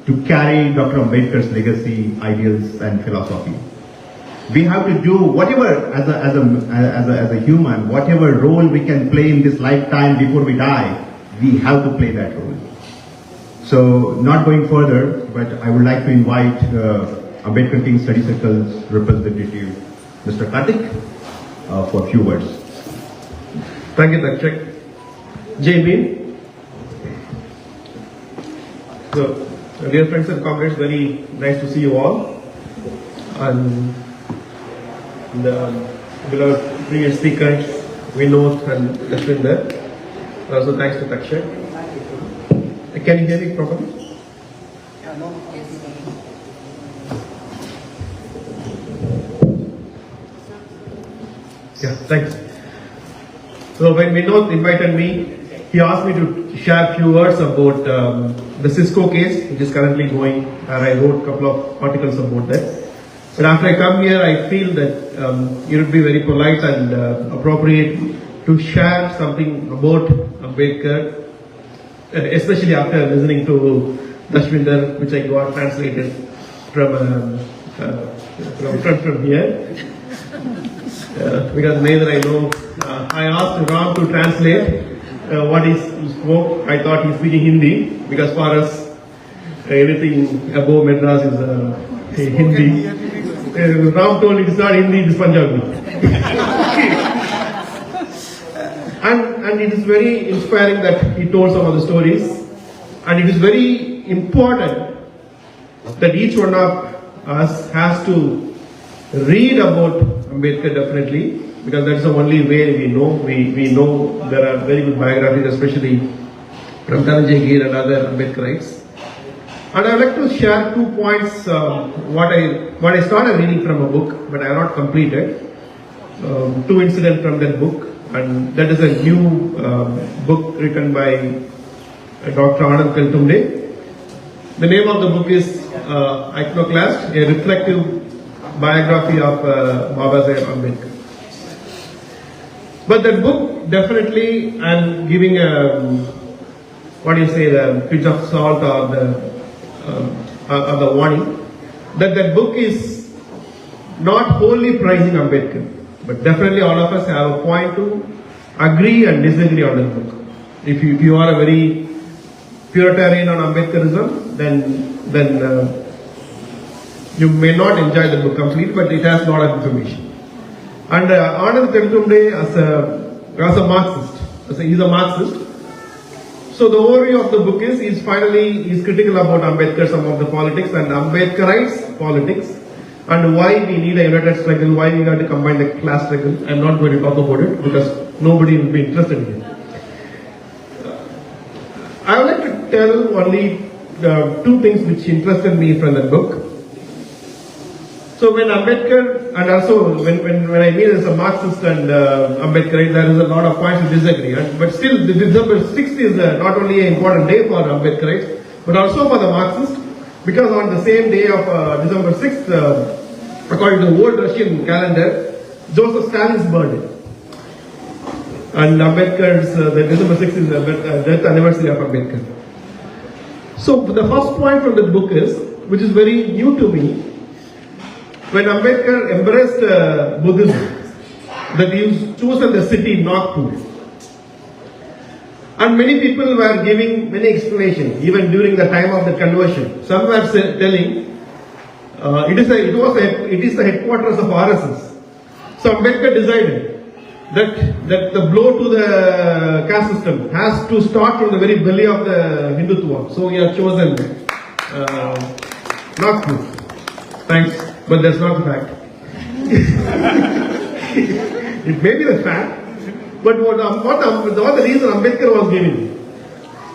to carry Dr. Ambedkar's legacy, ideals and philosophy. We have to do whatever as a human, whatever role we can play in this lifetime before we die, we have to play that role. So not going further, but I would like to invite Ambedkar King Study Circle's representative, Mr. Kartik, for a few words. Thank you, Dakshak. Jai Bhim. So, dear friends and comrades, very nice to see you all. And the beloved previous speakers, Vinod and Jashwinder. Also thanks to Dakshak. Can you hear me properly? Yeah, thanks. So when Vinod invited me, he asked me to share a few words about the Cisco case, which is currently going, and I wrote a couple of articles about that. But after I come here, I feel that it would be very polite and appropriate to share something about Ambedkar, especially after listening to Dashwinder, which I got translated from here. Because neither I know, I asked Ram to translate what he spoke. I thought he's speaking Hindi, because for us anything above Madras is Hindi. Ram told it is not Hindi, it is Punjabi. and it is very inspiring that he told some of the stories, and it is very important that each one of us has to read about Ambedkar definitely, because that's the only way we know. We know there are very good biographies, especially from Dhananjay Gir and other Ambedkarites. And I would like to share 2 points. What I started reading from a book, but I have not completed. 2 incidents from that book, and that is a new book written by Dr. Anand Kaltumde. The name of the book is Iconoclast, a reflective biography of Baba Saheb Ambedkar. But that book, definitely, I'm giving a, the pinch of salt or the the warning, that that book is not wholly praising Ambedkar, but definitely all of us have a point to agree and disagree on that book. If you are a very Puritanian on Ambedkarism, then you may not enjoy the book completely, but it has a lot of information. And Anand Teltumde as a Marxist, he's a Marxist. So the overview of the book is he's critical about Ambedkar, some of the politics and Ambedkarites politics, and why we need a united struggle, why we have to combine the class struggle. I'm not going to talk about it because nobody will be interested in it. I would like to tell only two things which interested me from the book. So when Ambedkar, and also when I mean as a Marxist and Ambedkarite, there is a lot of points to disagree. But still, the December 6th is not only an important day for Ambedkarites, but also for the Marxists, because on the same day of December 6th, according to the old Russian calendar, Joseph Stalin's birthday. And Ambedkar's, the December 6th is the death anniversary of Ambedkar. So the first point from the book is, which is very new to me, when Ambedkar embraced Buddhism, that he chosen the city Nagpur. And many people were giving many explanations, even during the time of the conversion. Some were telling it is the headquarters of RSS. So Ambedkar decided that the blow to the caste system has to start from the very belly of the Hindutva. So he has chosen Nagpur. Thanks, but that's not the fact. It may be the fact, but what the reason Ambedkar was giving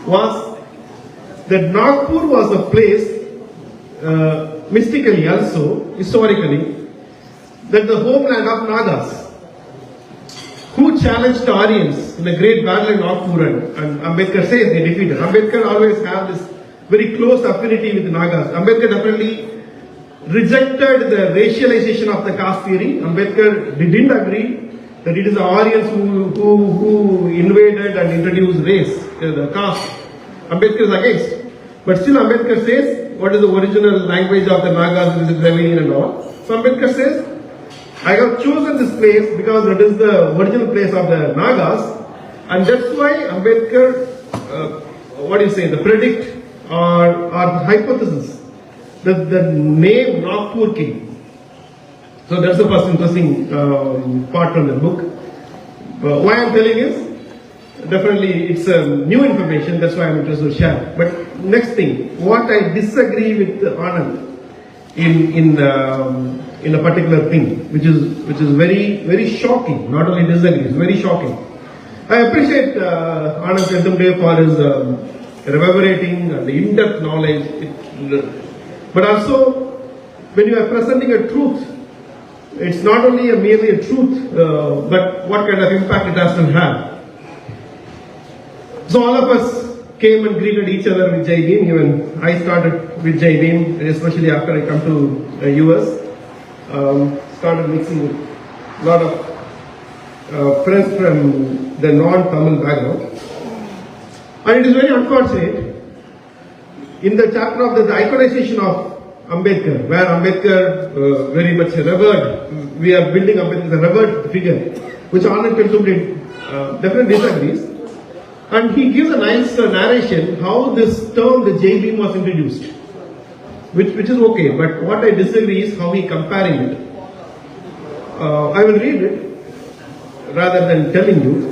was that Nagpur was a place, mystically also, historically, that the homeland of Nagas, who challenged the Aryans in the great battle in Nagpur, and Ambedkar says they defeated. Ambedkar always had this very close affinity with the Nagas. Ambedkar definitely rejected the racialization of the caste theory. Ambedkar didn't agree that it is the Aryans who invaded and introduced race, the caste. Ambedkar is against. But still Ambedkar says, what is the original language of the Nagas, is it Dravidian and all. So Ambedkar says, I have chosen this place because it is the original place of the Nagas, and that's why Ambedkar, the predict or hypothesis that the name Nagpur came. So that's the first interesting part from the book. Why I'm telling is, definitely it's new information, that's why I'm interested to share. But next thing, what I disagree with Anand in a particular thing, which is very, very shocking. Not only disagree, it's very shocking. I appreciate Anand Teltumde for his reverberating and the in-depth knowledge. But also, when you are presenting a truth, it's not only merely a truth, but what kind of impact it has to have. So all of us came and greeted each other with Jai Bhim. Even I started with Jai Bhim, especially after I come to US. Started mixing with a lot of friends from the non-Tamil background. And it is very unfortunate, in the chapter of the iconization of Ambedkar, where Ambedkar very much revered, we are building Ambedkar as a revered figure, which Anand Teltumde definitely disagrees. And he gives a nice narration how this term, the Jai Bhim, was introduced, which is okay. But what I disagree is how he comparing it. I will read it rather than telling you.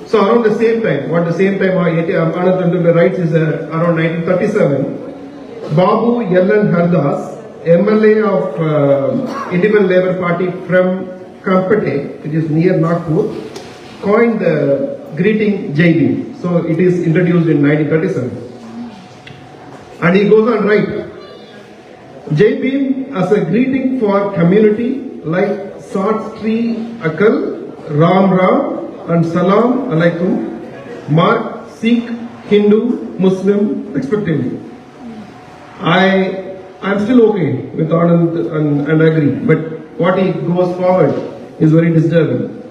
So around the same time, Anand Teltumde writes is around 1937, Babu Yellan Hardas, MLA of Independent Labour Party from Kampate, which is near Nagpur, coined the greeting Jai Bhim. So it is introduced in 1937. And he goes on right. Jai Bhim as a greeting for community like Sat Sri Akal, Ram Ram and Salam Alaikum, mark Sikh, Hindu, Muslim respectively. I'm still okay with Anand and agree, but what he goes forward is very disturbing.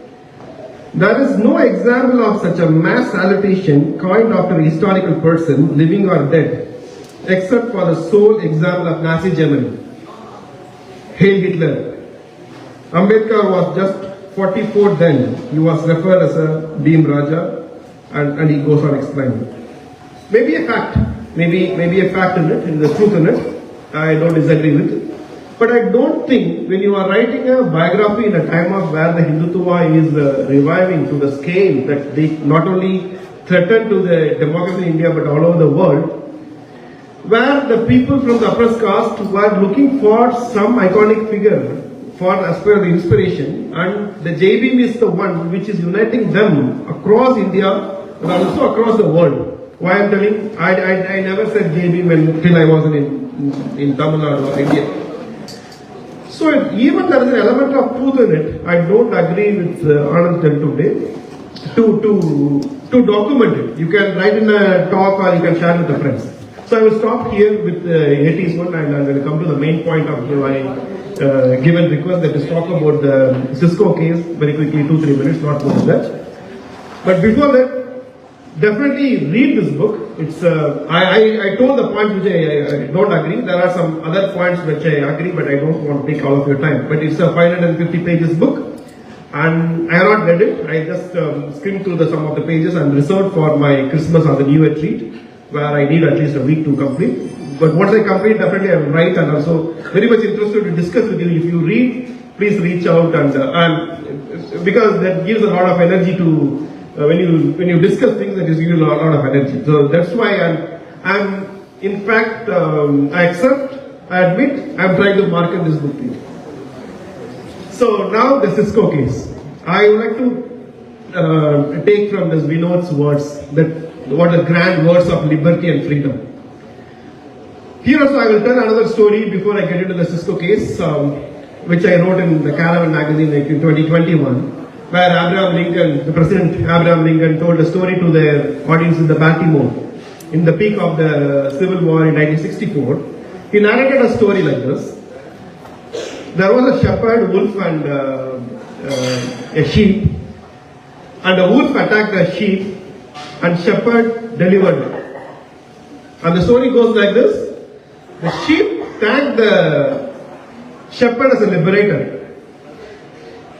There is no example of such a mass salutation coined after a historical person, living or dead, except for the sole example of Nazi Germany. Hail Hitler. Ambedkar was just 44 then. He was referred as a Bhim Raja, and he goes on explaining. Maybe a fact, maybe a fact in it, in the truth in it. I don't disagree with it. But I don't think when you are writing a biography in a time of where the Hindutva is reviving to the scale that they not only threaten to the democracy in India but all over the world, where the people from the oppressed caste were looking for some iconic figure for as per the inspiration, and the JBM is the one which is uniting them across India and also across the world. Why I'm telling, I never said JBM until I wasn't in Tamil Nadu or India. So even there is an element of truth in it, I don't agree with Anand today to document it. You can write in a talk or you can share with the friends. So I will stop here with the 80s one, and I'm going to come to the main point of my given request, that is talk about the Cisco case very quickly, 2-3 minutes, not more than that. But before that, definitely read this book. It's I told the points which I don't agree. There are some other points which I agree, but I don't want to take all of your time. But it's a 550 pages book, and I have not read it. I just skimmed through some of the pages and reserved for my Christmas or the New Year treat, where I need at least a week to complete. But once I complete, definitely I will write, and also very much interested to discuss with you. If you read, please reach out, and because that gives a lot of energy to. When you discuss things, that gives you a lot of energy. So that's why I'm in fact, I admit, I'm trying to market this book to you. So now the Cisco case. I would like to take from this Vinod's words, that what are grand words of liberty and freedom. Here also I will tell another story before I get into the Cisco case, which I wrote in the Caravan magazine in 2021. Where Abraham Lincoln, the President Abraham Lincoln, told a story to the audience in the Baltimore in the peak of the Civil War in 1964. He narrated a story like this. There was a shepherd, wolf, and a sheep, and the wolf attacked the sheep, and shepherd delivered it. And the story goes like this: the sheep thanked the shepherd as a liberator.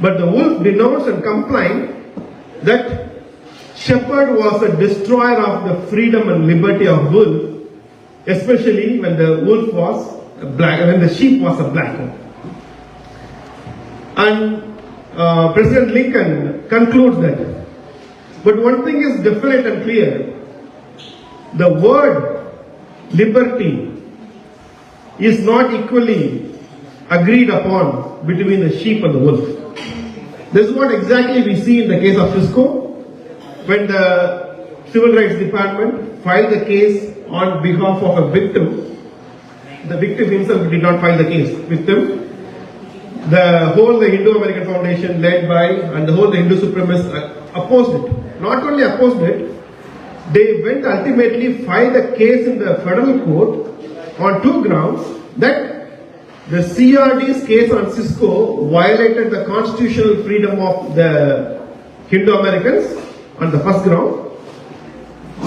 But the wolf denounced and complained that shepherd was a destroyer of the freedom and liberty of wolf, especially when the wolf was a black, when the sheep was a black one. And President Lincoln concludes that. But one thing is definite and clear: the word liberty is not equally agreed upon between the sheep and the wolf. This is what exactly we see in the case of Cisco, when the Civil Rights Department filed the case on behalf of a victim. The victim himself did not file the case. Victim, the Hindu American Foundation led by, and the Hindu supremacists opposed it. Not only opposed it, they went ultimately filed a case in the federal court on two grounds: that the CRD's case on Cisco violated the constitutional freedom of the Hindu Americans on the first ground,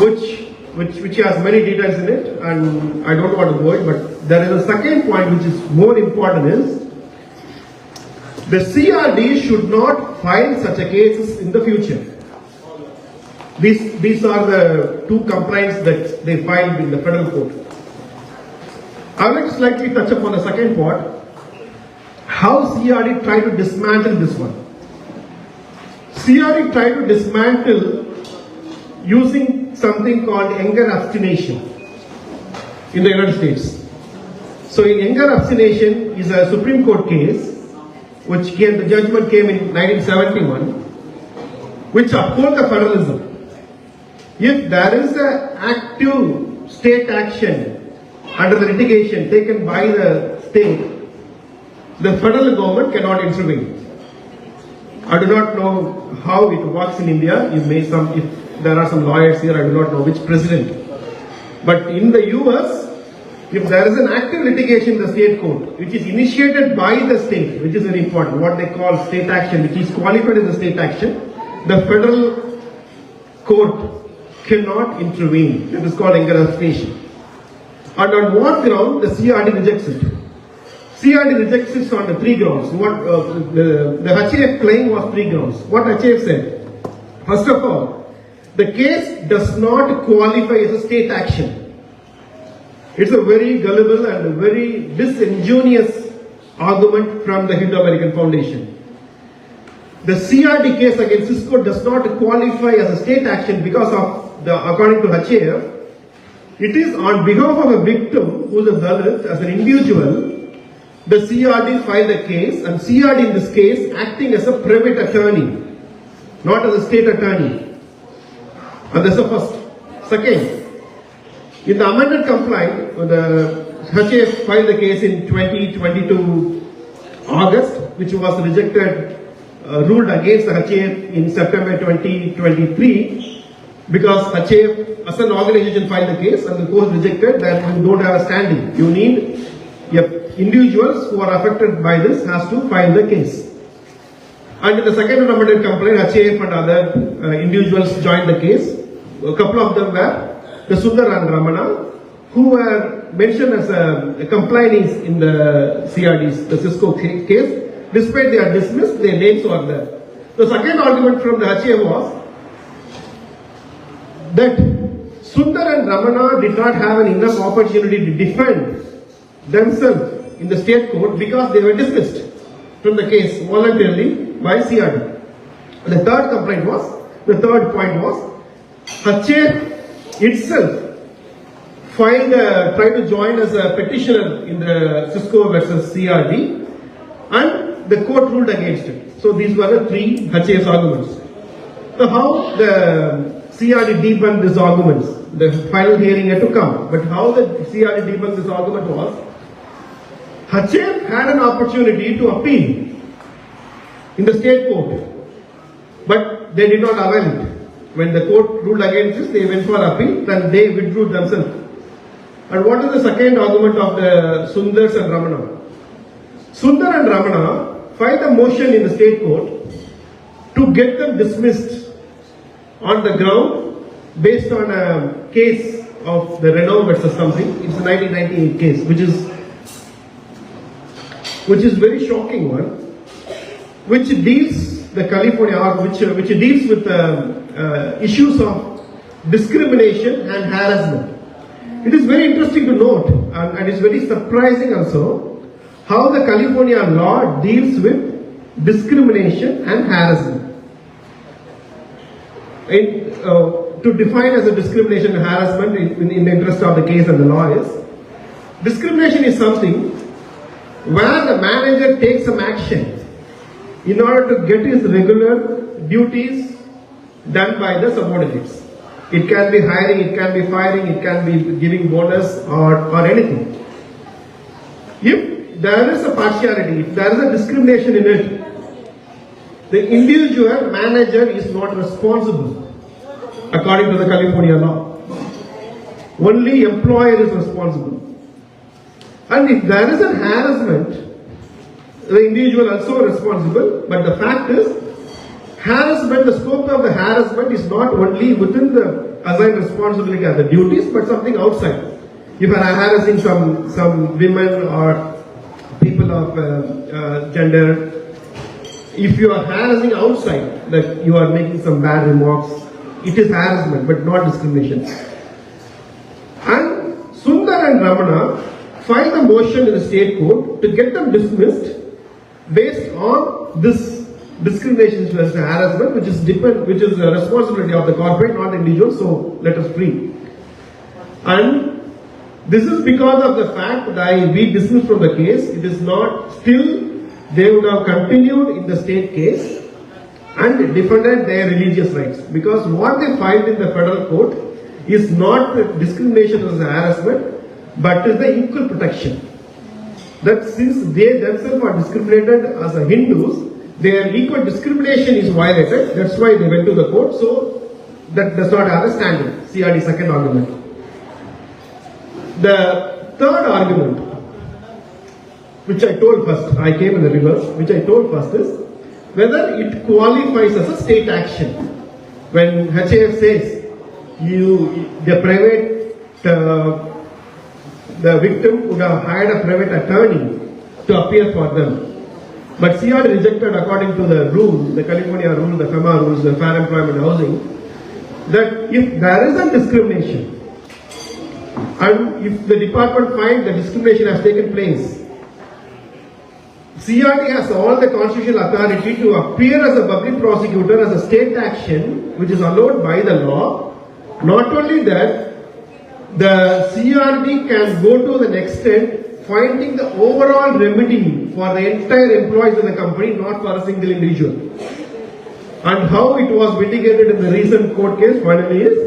which has many details in it, and I don't want to go it, but there is a second point which is more important: is the CRD should not file such a cases in the future. These are the two complaints that they filed in the federal court. I would like to slightly touch upon the second part, how CRD tried to dismantle this one. CRD tried to dismantle using something called Younger abstination in the United States. So Younger abstination is a Supreme Court case, which the judgment came in 1971, which uphold the federalism. If there is an active state action under the litigation taken by the state, the federal government cannot intervene. I do not know how it works in India. If there are some lawyers here, I do not know which president. But in the US, if there is an active litigation in the state court, which is initiated by the state, which is very important, what they call state action, which is qualified as a state action, the federal court cannot intervene. It is called Younger abstination. And on what ground the CRD rejects it? CRD rejects it on the 3 grounds. What the HAF claim was 3 grounds. What HAF said? First of all, the case does not qualify as a state action. It's a very gullible and a very disingenuous argument from the Hindu-American Foundation. The CRD case against Cisco does not qualify as a state action because of according to HAF, it is on behalf of a victim who is a Dalit as an individual. The CRD filed a case, and CRD in this case acting as a private attorney, not as a state attorney. And that's the first. Second, in the amended complaint, the HAF filed the case in 2022 August, which was rejected, ruled against the HAF in September 2023, because HAF as an organization filed the case and the court rejected that you don't have a standing. You need individuals who are affected by this has to file the case. And in the second amended complaint, HAF and other individuals joined the case. A couple of them were the Sundar and Ramana, who were mentioned as complainees in the CRD's, the Cisco case. Despite they are dismissed, their names were there. The second argument from the HAF was that Sundar and Ramana did not have an enough opportunity to defend themselves in the state court because they were dismissed from the case voluntarily by CRD. The third point was, HAF itself tried to join as a petitioner in the Cisco versus CRD, and the court ruled against it. So these were the 3 HAF's arguments. So how the CRD debunked these arguments? The final hearing had to come. But how the CRD debunked this argument was, HAF had an opportunity to appeal in the state court, but they did not avail it. When the court ruled against this, they went for appeal, then they withdrew themselves. And what is the second argument of the Sundars and Ramana? Sundar and Ramana filed a motion in the state court to get them dismissed on the ground based on a case of the Renault versus something. It's a 1998 case, which is very shocking one, which deals the California, which deals with issues of discrimination and harassment. It is very interesting to note, and it's very surprising also, how the California law deals with discrimination and harassment. To define as a discrimination and harassment in the interest of the case and the law is, discrimination is something where the manager takes some action in order to get his regular duties done by the subordinates. It can be hiring, it can be firing, it can be giving bonus or anything. If there is a partiality, if there is a discrimination in it, the individual manager is not responsible according to the California law. Only employer is responsible. And if there is a harassment, the individual also responsible, but the fact is, harassment, the scope of the harassment is not only within the assigned responsibility and the duties, but something outside. If you are harassing some women or people of gender, if you are harassing outside, that you are making some bad remarks, it is harassment, but not discrimination. And Sundar and Ramana filed a motion in the state court to get them dismissed based on this discrimination versus harassment, which is a responsibility of the corporate, not individual. So let us free. And this is because of the fact that we dismissed from the case. It is not still. They would have continued in the state case and defended their religious rights, because what they filed in the federal court is not discrimination as a harassment, but is the equal protection. That since they themselves are discriminated as a Hindus, their equal discrimination is violated. That's why they went to the court. So that does not have a standing. CRD second argument. The third argument, which I told first, I came in the reverse, which I told first is whether it qualifies as a state action. When HAF says the private the victim would have hired a private attorney to appear for them. But CRD rejected according to the rule, the California rule, the FEMA rules, the Fair Employment Housing, that if there is a discrimination and if the department finds the discrimination has taken place, CRD has all the constitutional authority to appear as a public prosecutor as a state action which is allowed by the law. Not only that, the CRD can go to the next step finding the overall remedy for the entire employees in the company, not for a single individual. And how it was vindicated in the recent court case finally is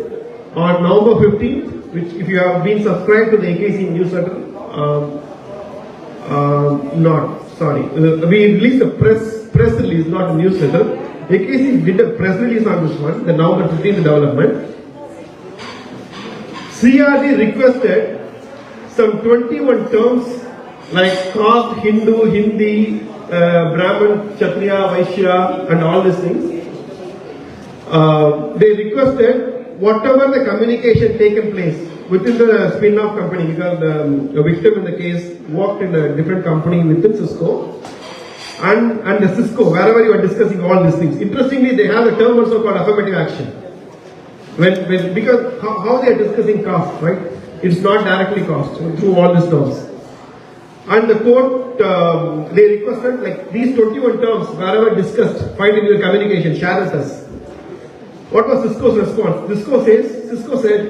on November 15th, which if you have been subscribed to the AKC newsletter, we released a press release, not a newsletter. AKC did a press release on this one, the November 15th development. CRD requested some 21 terms like caste, Hindu, Hindi, Brahmin, Kshatriya, Vaishya and all these things. They requested whatever the communication taken place within the spin-off company, because the victim in the case worked in a different company within Cisco, and the Cisco, wherever you are discussing all these things. Interestingly, they have a term also called affirmative action. Because how they are discussing caste, right? It's not directly caste through all these terms. And the court, they requested like these 21 terms, wherever discussed, find in your communication, share with us. What was Cisco's response? Cisco said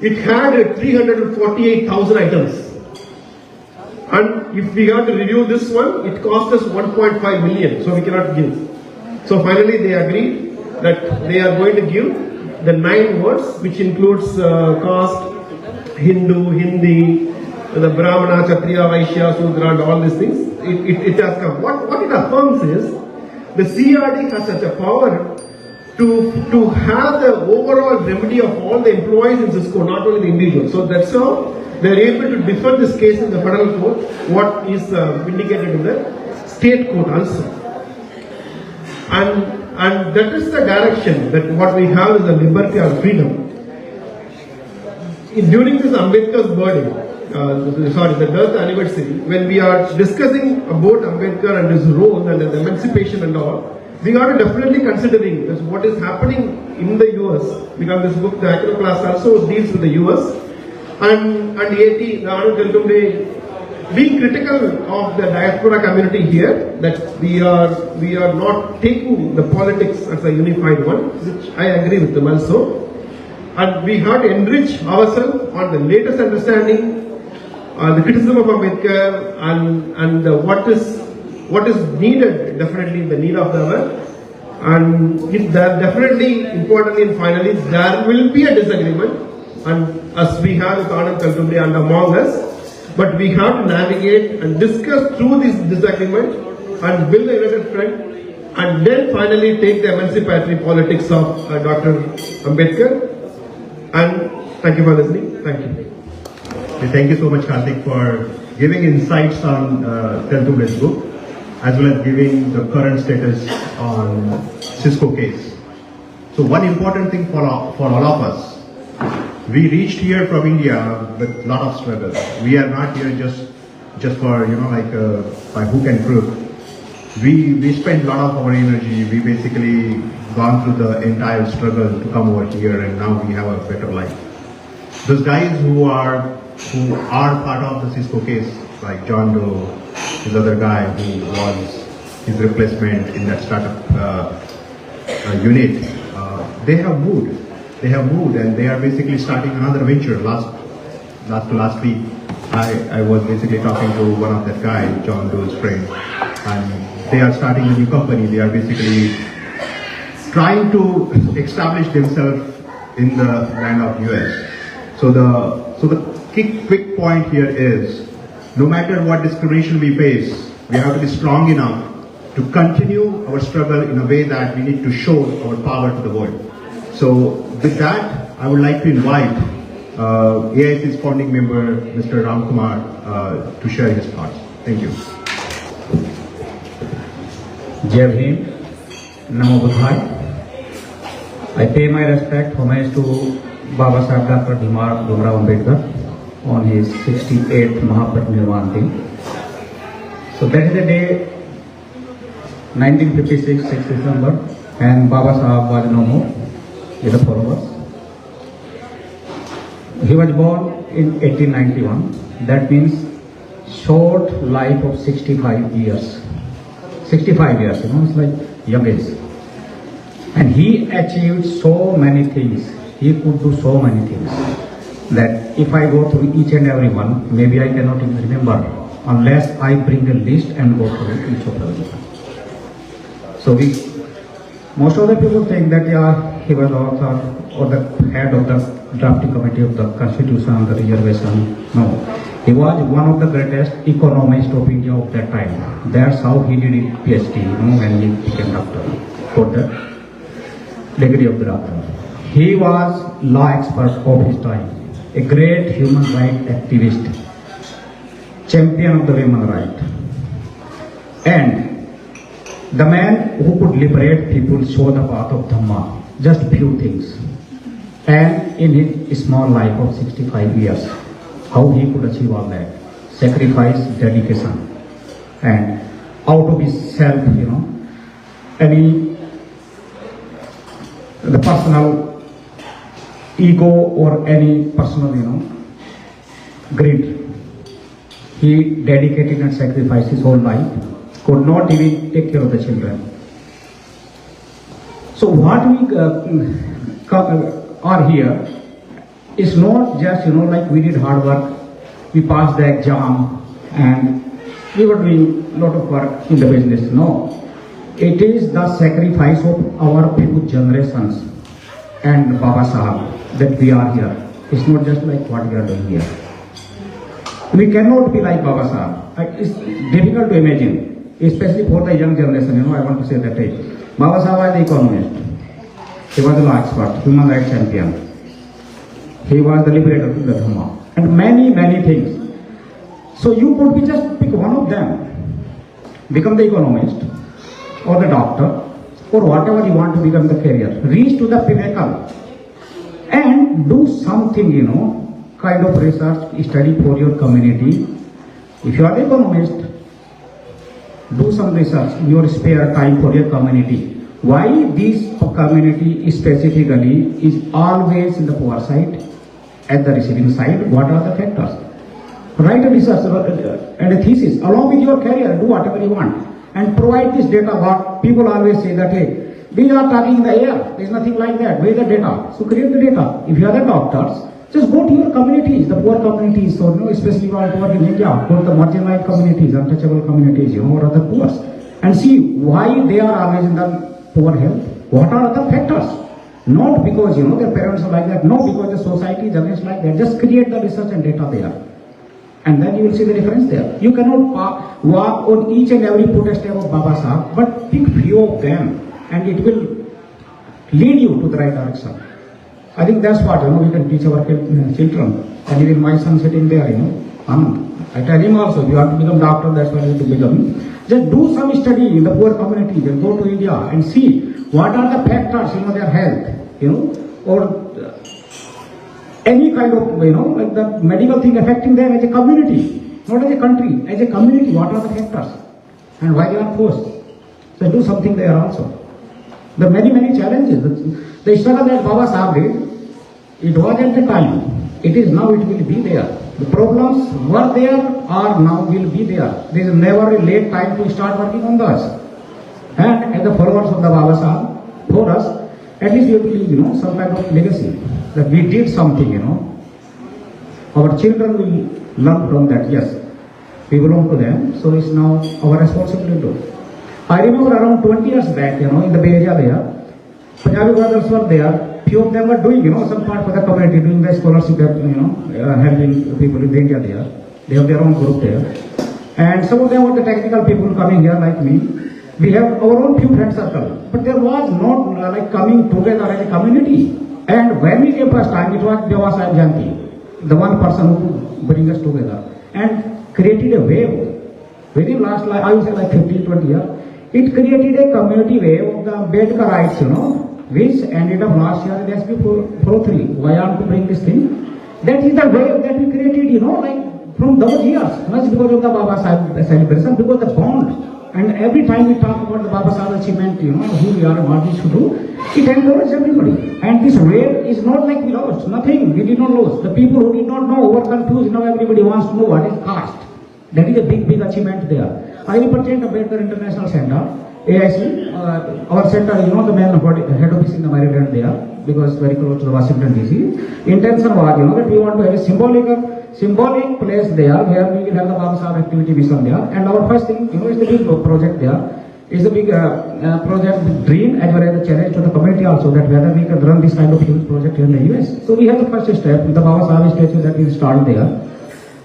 it had 348,000 items. And if we have to review this one, it cost us 1.5 million, so we cannot give. So finally they agreed that they are going to give the 9 words, which includes caste, Hindu, Hindi, the Brahmana, Kshatriya, Vaishya, Sudra and all these things. It has come. What it affirms is the CRD has such a power to have the overall remedy of all the employees in Cisco, not only the individuals. So that's how they are able to defend this case in the federal court, what is vindicated in the state court also. And that is the direction that what we have is the liberty and freedom. During this Ambedkar's birthday, the birth anniversary, when we are discussing about Ambedkar and his role and his emancipation and all, we are definitely considering what is happening in the US, because this book, the Acro class, also deals with the US, and AT, the Anu Teltumde, being critical of the diaspora community here, that we are not taking the politics as a unified one, which I agree with them also. And we have to enrich ourselves on the latest understanding, the criticism of Ambedkar, and what is needed, definitely the need of the hour. And it definitely, importantly and finally, there will be a disagreement, and as we have with Anand Kaltumri and among us, but we have to navigate and discuss through this disagreement and build a united front, and then finally take the emancipatory politics of Dr. Ambedkar. And thank you for listening. Thank you. Thank you so much, Karthik, for giving insights on Teltumre's book, as well as giving the current status on Cisco case. So one important thing for all of us, we reached here from India with a lot of struggle. We are not here just for, by hook and crook. We spent a lot of our energy. We basically gone through the entire struggle to come over here, and now we have a better life. Those guys who are part of the Cisco case, like John Doe, his other guy who was his replacement in that startup unit, they have moved. They have moved, and they are basically starting another venture. Last week, I was basically talking to one of that guy, John Doe's friend, and they are starting a new company. They are basically trying to establish themselves in the land of US. So the quick point here is, no matter what discrimination we face, we have to be strong enough to continue our struggle in a way that we need to show our power to the world. So with that, I would like to invite AIC's founding member, Mr. Kumar, to share his thoughts. Thank you. Jai Bhim, Namo Buddhaya. I pay my respect, homage to Baba Saheb Dr. Bhim Ambedkar, on his 68th Maha Parinirvana Day. So that is the day 1956, 6th December, and Baba Sahab was no more with the followers. He was born in 1891. That means short life of 65 years. 65 years, it's like young age. And he achieved so many things. He could do so many things that if I go through each and every one, maybe I cannot even remember unless I bring a list and go through each of them. So most of the people think that he was author or the head of the drafting committee of the constitution, the reservation. No, he was one of the greatest economists of India of that time. That's how he did his PhD, when he became doctor, got the degree of the doctor. He was law expert of his time, a great human rights activist, champion of the women's right, and the man who could liberate people, show the path of Dhamma, just few things. And in his small life of 65 years, how he could achieve all that, sacrifice, dedication, and out of his self, the personal ego or any personal, greed. He dedicated and sacrificed his whole life, could not even take care of the children. So what we are here is not just, like we did hard work, we passed the exam and we were doing a lot of work in the business. No. It is the sacrifice of our people generations and Baba Sahab that we are here. It's not just like what we are doing here. We cannot be like Baba Sahab. It's difficult to imagine, especially for the young generation. I want to say that Baba Sahab was the economist. He was the law expert, human rights champion. He was the liberator of the Dhamma. And many, many things. So you could be just pick one of them. Become the economist, or the doctor, or whatever you want to become the career. Reach to the pinnacle and do something, kind of research, study for your community. If you are the economist, do some research in your spare time for your community. Why this community specifically is always in the poor side, at the receiving side? What are the factors? Write a research and a thesis along with your career. Do whatever you want. And provide this data. What people always say that, hey, we are talking in the air. There is nothing like that. Where is the data? So create the data. If you are the doctors, just go to your communities, the poor communities, so especially poor in India, go to the marginalized communities, untouchable communities, or other poor, and see why they are always in the poor health. What are the factors? Not because their parents are like that. No, because the society is always like that. Just create the research and data there. And then you will see the difference there. You cannot walk on each and every footstep of Baba Sahab, but pick few of them and it will lead you to the right direction. I think that's what we can teach our children. And even my son sitting there, I tell him also, if you want to become doctor, that's what you have to become. Just do some study in the poor community, then go to India and see what are the factors, their health, or any kind of, like the medical thing affecting them as a community, not as a country, as a community. What are the factors and why they are forced? So do something there also. The many, many challenges. The struggle that Baba Sahab did, it was at the time. It is now, it will be there. The problems were there or now will be there. There is never a late time to start working on those. And as the followers of the Baba Sahab, for us, at least we have to leave, some kind of legacy. That we did something, Our children will learn from that. Yes, we belong to them. So it's now our responsibility to do. I remember around 20 years back, in the Bay Area there, Punjabi brothers were there. Few of them were doing, some part for the community, doing the scholarship, helping people in India there. They have their own group there. And some of them were the technical people coming here like me. We have our own few friend circle. But there was not like coming together as a community. And when we came first time, it was Dewa Sahib Janti, the one person who could bring us together. And created a wave. Within last, I would say like 15-20 years, it created a community wave of the Ambedkarites, which ended up last year in SB 403. Why I want to bring this thing? That is the way that we created, like from those years, not because of the Baba Sahib celebration, because the bond. And every time we talk about the Baba Sahib achievement, who we are and what we should do, it encourages everybody. And this wave is not like we lost, nothing, we did not lose. The people who did not know, who were confused, now everybody wants to know what is caste. That is a big, big achievement there. I represent Ambedkar International Center, AIC, our center, the main head office in the Maryland there, because very close to the Washington DC. Intention was, that we want to have a symbolic place there where we will have the Baba Sahib activity mission there. And our first thing, is the big project there. It's a big project with dream as well as a challenge to the community also, that whether we can run this kind of huge project here in the US. So we have the first step, the Baba Sahib statue that we installed there.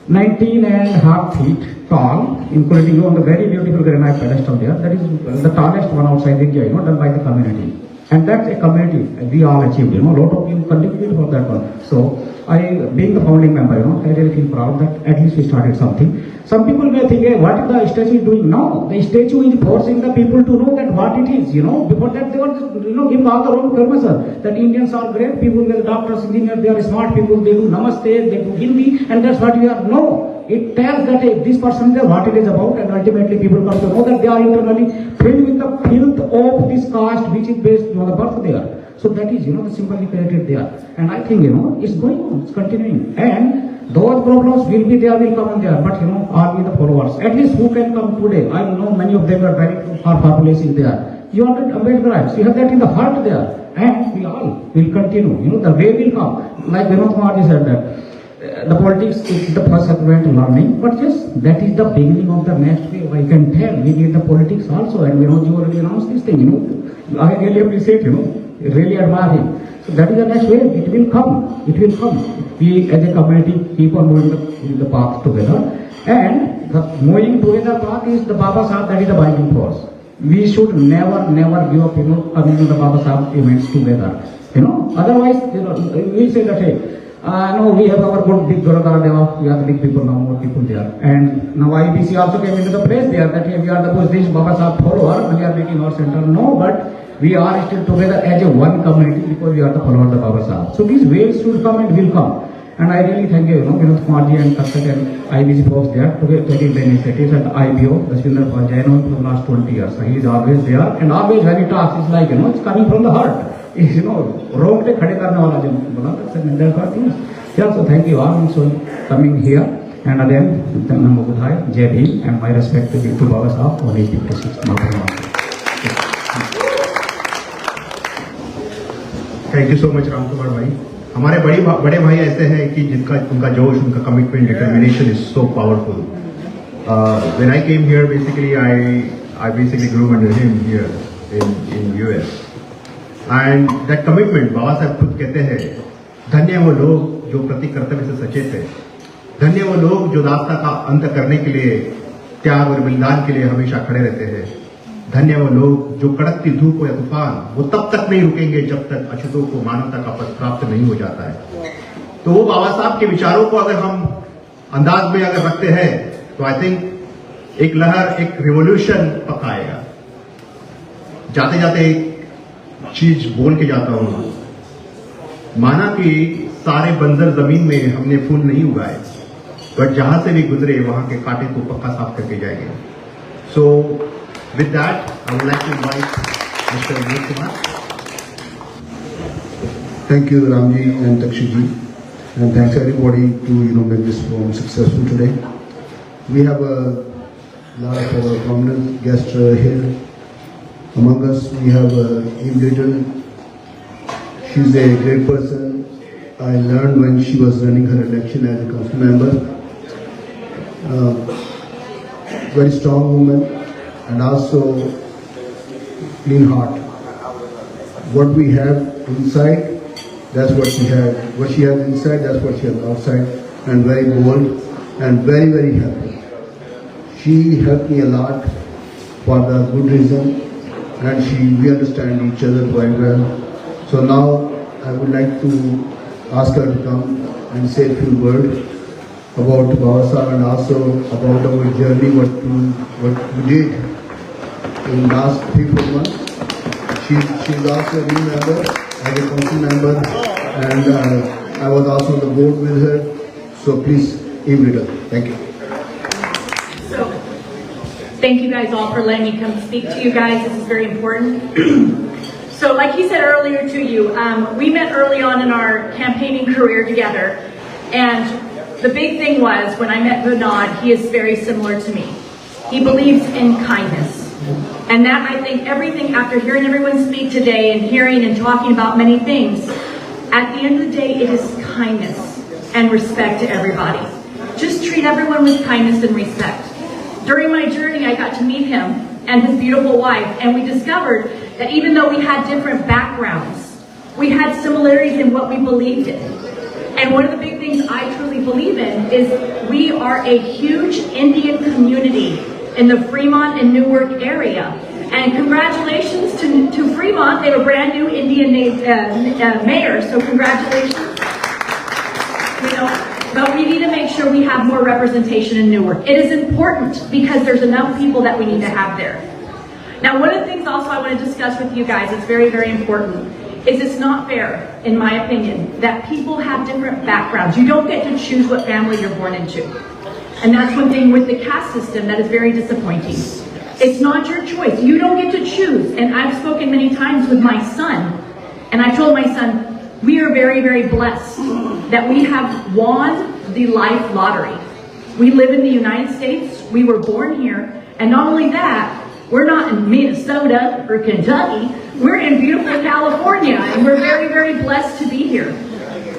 19.5 feet tall, including on the very beautiful granite pedestal there. That is the tallest one outside India, done by the community. And that's a community we all achieved, a lot of you contributed for that one. So I, being the founding member, I really feel proud that at least we started something. Some people may think, hey, what is the statue doing now? The statue is forcing the people to know that what it is, Before that they were just, giving all the wrong permission. That Indians are great people, they are doctors, engineers, they are smart people, they do namaste, they do Hindi, and that's what we are. No. It tells that this person is what it is about, and ultimately people come to know that they are internally filled with the filth of this caste which is based on the birth there. So that is, the symbol we created there. And I think, it's going on, it's continuing. And those problems will be there, will come on there. But, are we the followers? At least who can come today? I know many of them are very far population there. You are the Ambedkarites, you have that in the heart there. And we all will continue. The way will come. Like Kumar said that. The politics is the first segment learning, but yes, that is the beginning of the next wave. I can tell we need the politics also, and you already announced this thing, I really appreciate, really admire him. So that is the next wave. It will come. It will come. We as a community keep on moving the path together, and the moving together path is the Baba Sahib, that is the binding force. We should never give up, coming to the Baba Sahib events together. Otherwise, we say that, hey, no, we have our good big Gurudwara, we are the big people now, more people there. And now IBC also came into the place there, that we are the Buddhist Baba Sahib follower, we are making our center. No, but we are still together as a one community because we are the follower of the Baba Sahib. So these waves should come and will come. And I really thank you, Kumar and Kastak and IBC folks there to taking the initiatives, and IPO, the Chumber for for the last 20 years. So he is always there, and always when he talks, it's like, it's coming from the heart. Is wrong te khade karne wala jo bola that things. Yeah, so thank you all for coming here, and again Namo Buddhaya, Jai Bhim, and my respect to Baba Sahib on 86th Maha Parinirvana. Thank you so much Ram Kumar भाई. हमारे बड़े भाई ऐसे हैं कि जिनका उनका जोश, उनका commitment, determination is so powerful. When I came here, basically I basically grew under him here in US. And that commitment, बाबा साहब खुद कहते हैं, धन्य वो लोग जो प्रति कर्तव्य से सचेत है, धन्य वो लोग जो रास्ता का अंत करने के लिए, त्याग और बलिदान के लिए हमेशा खड़े रहते हैं, धन्य वो लोग जो कड़कती धूप हो या तूफान, वो तब तक नहीं रुकेंगे जब तक अछूतों को मानवता का पद प्राप्त नहीं हो जाता है. तो वो बाबा साहब के विचारों को अगर हम अंदाज में अगर रखते हैं, तो आई थिंक एक लहर, एक रिवोल्यूशन पकाएगा. जाते जाते एक चीज बोल के जाता हूं, माना कि सारे बंजर जमीन में हमने फूल नहीं उगाए, बट जहां से भी गुजरे वहां के कांटे को पक्का साफ करके जाएंगे. So with that I would like to invite mister Kumar. Thank you, Ramji and Takshiji, and thanks everybody to make this forum successful today. We have a lot of our prominent guests here. Among us, we have Eve Little. She's a great person. I learned when she was running her election as a council member. Very strong woman, and also clean heart. What we have inside, that's what she had. What she has inside, that's what she has outside. And very bold and very, very happy. She helped me a lot for the good reason. And we understand each other very well. So now I would like to ask her to come and say a few words about Baba Sahib and also about our journey, what we did in last 3-4 months. She's also a new member, as a council member, and I was also on the board with her. So please, Imrita. Thank you. So, thank you guys all for letting me come speak to you guys. This is very important. So like he said earlier to you, we met early on in our campaigning career together, and the big thing was when I met Vinod, he is very similar to me. He believes in kindness. And that, I think, everything, after hearing everyone speak today and hearing and talking about many things, at the end of the day, it is kindness and respect to everybody. Just treat everyone with kindness and respect. During my journey, I got to meet him and his beautiful wife, and we discovered that even though we had different backgrounds, we had similarities in what we believed in. And one of the big things I truly believe in is we are a huge Indian community in the Fremont and Newark area. And congratulations to Fremont. They have a brand new Indian mayor, so congratulations. You know, but we need to make sure we have more representation in Newark. It is important because there's enough people that we need to have there. Now, one of the things also I want to discuss with you guys, it's very, very important, is it's not fair, in my opinion, that people have different backgrounds. You don't get to choose what family you're born into. And that's one thing with the caste system that is very disappointing. It's not your choice. You don't get to choose. And I've spoken many times with my son, and I told my son, we are very, very blessed that we have won the life lottery. We live in the United States. We were born here. And not only that, we're not in Minnesota or Kentucky. We're in beautiful California, and we're very, very blessed to be here.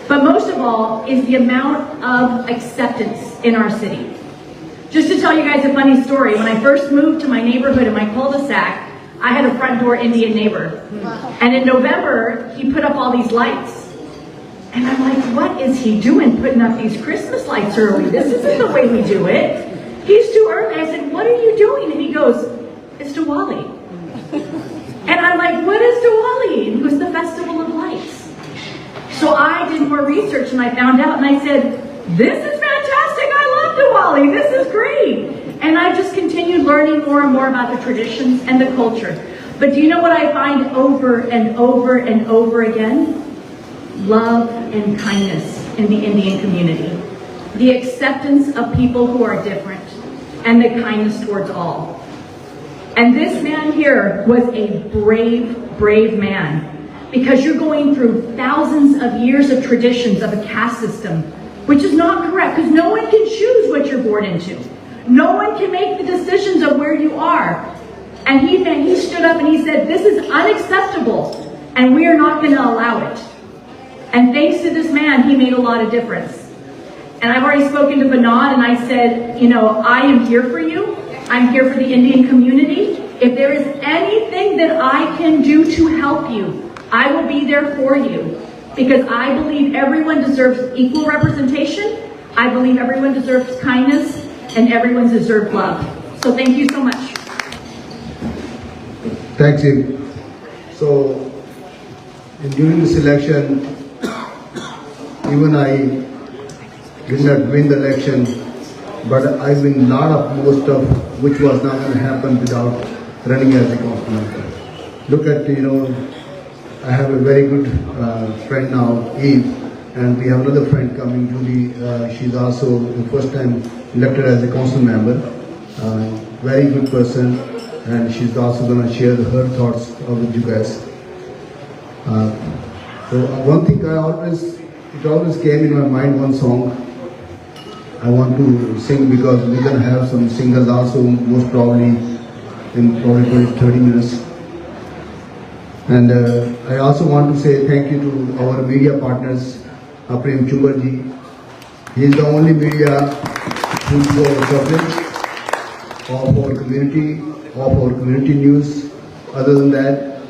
But most of all is the amount of acceptance in our city. Just to tell you guys a funny story, when I first moved to my neighborhood in my cul-de-sac, I had a front door Indian neighbor. And in November, he put up all these lights. And I'm like, what is he doing putting up these Christmas lights early? This isn't the way we do it. He's too early. I said, what are you doing? And he goes, it's Diwali. And I'm like, what is Diwali? And he goes, the Festival of Lights. So I did more research and I found out, and I said, this is fantastic. I love Diwali. This is great. And I just continued learning more and more about the traditions and the culture. But do you know what I find over and over and over again? Love and kindness in the Indian community. The acceptance of people who are different and the kindness towards all. And this man here was a brave, brave man. Because you're going through thousands of years of traditions of a caste system, which is not correct, because no one can choose what you're born into. No one can make the decisions of where you are. And he stood up and he said, this is unacceptable, and we are not going to allow it. And thanks to this man, he made a lot of difference. And I've already spoken to Vinod, and I said, you know, I am here for you. I'm here for the Indian community. If there is anything that I can do to help you, I will be there for you, because I believe everyone deserves equal representation. I believe everyone deserves kindness, and everyone deserves love. So thank you so much. Thanks, Jim. So, during this election, even I did not win the election, but I win most of which was not going to happen without running as a councilman. Look at, I have a very good friend now, Eve, and we have another friend coming, Julie. She's also the first time elected as a council member. Very good person, and she's also going to share her thoughts with you guys. So one thing it always came in my mind, one song I want to sing, because we're going to have some singers also, most probably in probably 30 minutes. And I also want to say thank you to our media partners, Prem Chumber ji. He is the only media who do our coverage of our community news. Other than that,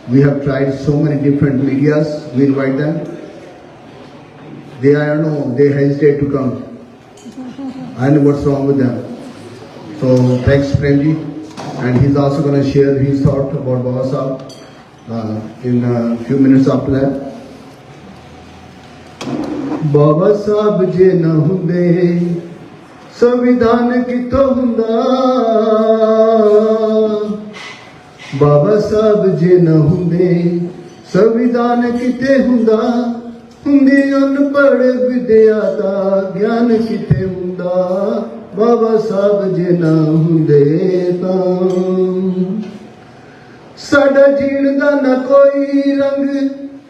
we have tried so many different medias. We invite them. They hesitate to come. I know what's wrong with them. So thanks, Premji, and he's also going to share his thought about Baba Sahib in a few minutes after that. Baba Sahib je na hunde, संविधान कितो हुंदा, बाबा साहब जे न हुंदे संविधान किते हुंदा, ਹੁੰਦੀ ਅਨਪੜ੍ਹ ਵਿਦਿਆ ਦਾ ਗਿਆਨ ਕਿਤੇ ਹੁੰਦਾ ਬਾਬਾ ਸਾਹਿਬ ਜੇ ਨਾ ਹੁੰਦੇ ਤਾਂ ਸਾਡਾ ਜੀਣ ਦਾ ਨਾ ਕੋਈ ਰੰਗ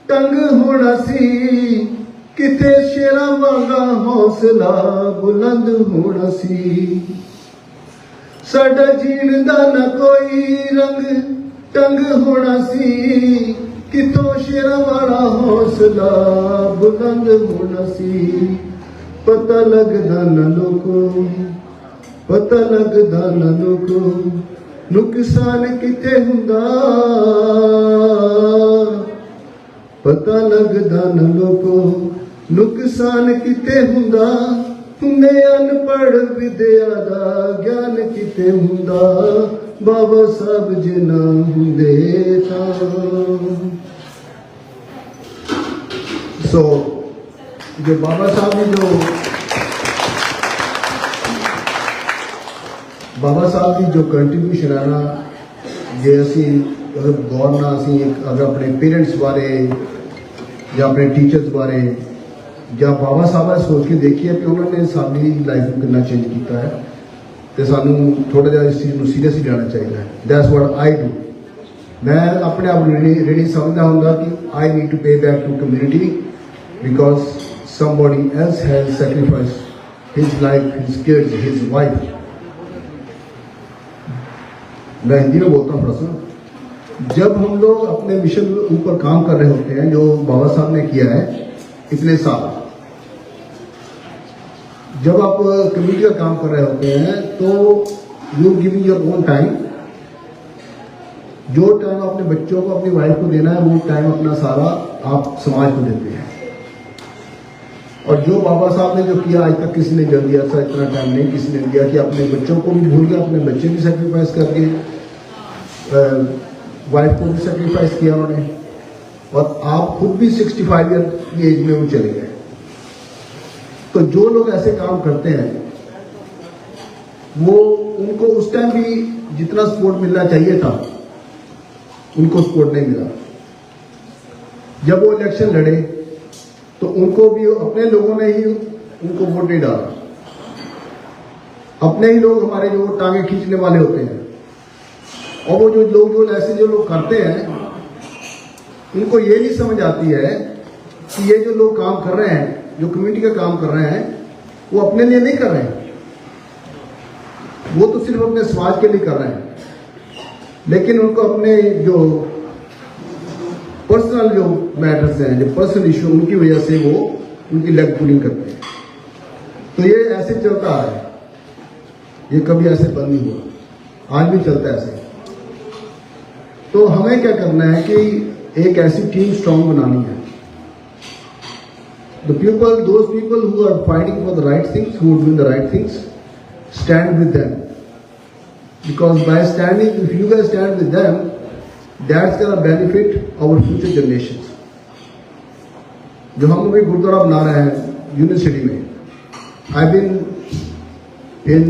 ਟੰਗ ਹੋਣਾ ਸੀ ਕਿਤੇ ਸ਼ੇਰਾਂ ਵਾਂਗਾ ਹੌਸਲਾ ਬੁਲੰਦ ਹੋਣਾ ਸੀ ਸਾਡਾ ਜੀਣ ਦਾ ਨਾ ਕੋਈ ਰੰਗ ਟੰਗ ਹੋਣਾ ਸੀ ਕਿਤੋਂ ਸ਼ੇਰਾਂ ਵਾਲਾ ਹੌਸਲਾ ਬੁਲੰਦ ਹੋਣਾ ਸੀ ਪਤਾ ਲੱਗਦਾ ਨਾ ਲੋਕੋ ਪਤਾ ਲੱਗਦਾ ਨਾ ਲੋਕੋ ਨੁਕਸਾਨ ਕਿਤੇ ਹੁੰਦਾ ਪਤਾ ਲੱਗਦਾ ਨਾ ਲੋਕੋ ਨੁਕਸਾਨ ਕਿਤੇ ਹੁੰਦਾ ਹੁੰਦੇ ਅਨਪੜ੍ਹ ਵਿਦਿਆ ਦਾ ਗਿਆਨ ਕਿਤੇ ਹੁੰਦਾ ਬਾਬਾ ਸਾਹਿਬ ਜੇ ਨਾ ਹੁੰਦੇ ਤਾਂ ਸੋ ਜੋ ਬਾਬਾ ਸਾਹਿਬ ਨੇ ਜੋ ਬਾਬਾ ਸਾਹਿਬ ਦੀ ਜੋ ਕੰਟਰੀਬਿਊਸ਼ਨ ਹੈ ਨਾ ਜੇ ਅਸੀਂ ਅਗਰ ਗੌਰ ਨਾਲ ਅਸੀਂ ਅਗਰ ਆਪਣੇ ਪੇਰੈਂਟਸ ਬਾਰੇ ਜਾਂ ਆਪਣੇ ਟੀਚਰਸ ਬਾਰੇ ਜਾਂ ਬਾਬਾ ਸਾਹਿਬ ਬਾਰੇ ਸੋਚ ਕੇ ਦੇਖੀਏ ਕਿ ਉਹਨਾਂ ਨੇ ਸਾਡੀ ਲਾਈਫ ਨੂੰ ਕਿੰਨਾ ਚੇਂਜ ਕੀਤਾ ਹੈ ਤੇ ਸਾਨੂੰ ਥੋੜਾ ਜਿਹਾ ਇਸ ਚੀਜ਼ ਨੂੰ ਸੀਰੀਅਸਲੀ ਲੈਣਾ ਚਾਹੀਦਾ ਹੈ ਦੈਟਸ ਵਾਟ ਆਈ ਡੂ ਮੈਂ ਆਪਣੇ ਆਪ ਨੂੰ really ਸਮਝਦਾ ਹੁੰਦਾ ਕਿ I need to pay back to community because somebody else has sacrificed his life, his kids, his wife. मैं हिंदी में बोलता हूँ थोड़ा सा जब हम लोग अपने मिशन के ऊपर काम कर रहे होते हैं जो बाबा साहब ने किया है इतने साल जब आप कम्युनिटी का काम कर रहे होते हैं तो you giving your own time जो टाइम अपने बच्चों को अपनी वाइफ को देना है वो टाइम अपना सारा आप समाज को देते हैं और जो बाबा साहब ने जो किया आज तक किसी ने कर दिया था इतना टाइम नहीं किसी ने दिया कि अपने बच्चों को भी भूल गया अपने बच्चे भी सेक्रीफाइस करके वाइफ को भी सेक्रीफाइस किया उन्होंने और आप खुद भी 65 ईयर की एज में वो चले गए तो जो लोग ऐसे काम करते हैं वो उनको उस टाइम भी जितना सपोर्ट मिलना चाहिए था उनको सपोर्ट नहीं मिला जब वो इलेक्शन लड़े तो उनको भी अपने लोगों ने ही उनको वोट नहीं डाला अपने ही लोग हमारे जो टांगे खींचने वाले होते हैं और वो जो लोग जो ऐसे जो लोग करते हैं उनको ये नहीं समझ आती है कि ये जो लोग काम कर रहे हैं जो कम्युनिटी का काम कर रहे हैं वो अपने लिए नहीं कर रहे हैं वो तो सिर्फ अपने समाज के लिए कर रहे हैं लेकिन उनको अपने जो पर्सनल जो मैटर्स हैं जो पर्सनल इशू उनकी वजह से वो उनकी लेग पुलिंग करते हैं तो ये ऐसे चलता है ये कभी ऐसे बंद नहीं हुआ आज भी चलता है ऐसे तो हमें क्या करना है कि एक ऐसी टीम स्ट्रांग बनानी है those people who are fighting for the right things who are doing the right things stand with them because by standing if you guys stand with them that's gonna benefit our future generations जो हम भी गुरुद्वारा बना रहे हैं university में I've been in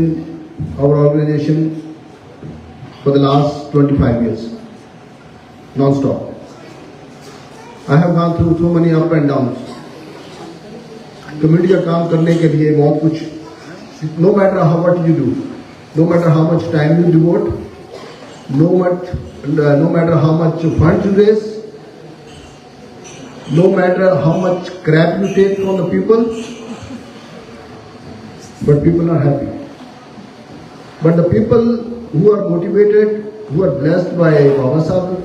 our organization for the last 25 years non-stop I have gone through so many up and downs community का काम करने के लिए बहुत कुछ no matter how much you do no matter how much time you devote no matter how much funds you raise no matter how much crap you take from the people but people are happy but the people who are motivated who are blessed by Baba Sahib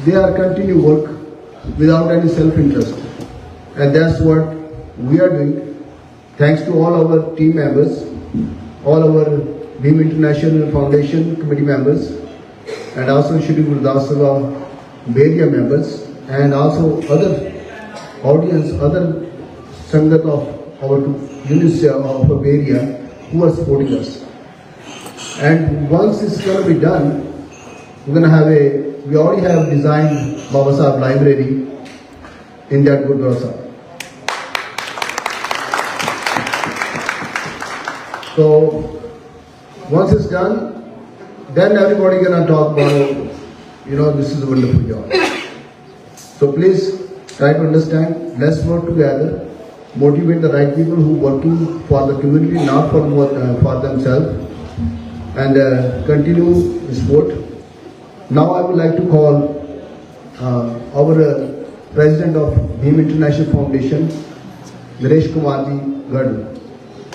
they are continue work without any self-interest and that's what we are doing thanks to all our team members all our Bhim International Foundation committee members and also Shri Gurudas Sabha area members and also other audience other Sangat of our units of our area who are supporting us and once it's going to be done we're going to have we already have designed Baba Sahib library in that Gurdwara Sahib. So once it's done, then everybody gonna talk about, this is a wonderful job. So please try to understand, let's work together, motivate the right people who working for the community, not for themselves, and continue the sport. Now I would like to call our President of Bhim International Foundation, Desh Kumar ji Gadu.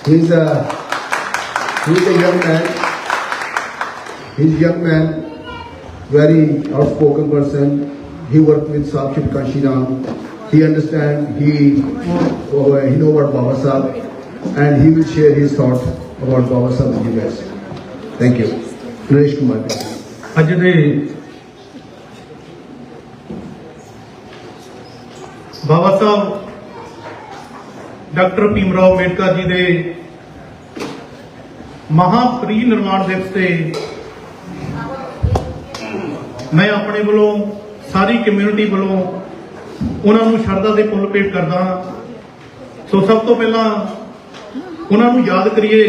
He is a young man. He's a young man, very outspoken person. He worked with Sakshit Kanshiram. He understands. He know about Baba Sahib, and he will share his thoughts about Baba Sahib with you guys. Thank you. Desh Kumar. ਅੱਜ ਦੇ ਬਾਬਾ ਸਾਹਿਬ doctor Bhim Rao Ambedkar ji ਦੇ ਮਹਾ ਪਰਿਨਿਰਵਾਣ ਦਿਵਸ ਤੇ ਮੈਂ ਆਪਣੇ ਵੱਲੋਂ ਸਾਰੀ community ਵੱਲੋਂ ਉਹਨਾਂ ਨੂੰ ਸ਼ਰਧਾ ਦੇ ਫੁੱਲ ਭੇਟ ਕਰਦਾ ਹਾਂ। ਸੋ ਸਭ ਤੋਂ ਪਹਿਲਾਂ ਉਹਨਾਂ ਨੂੰ ਯਾਦ ਕਰੀਏ।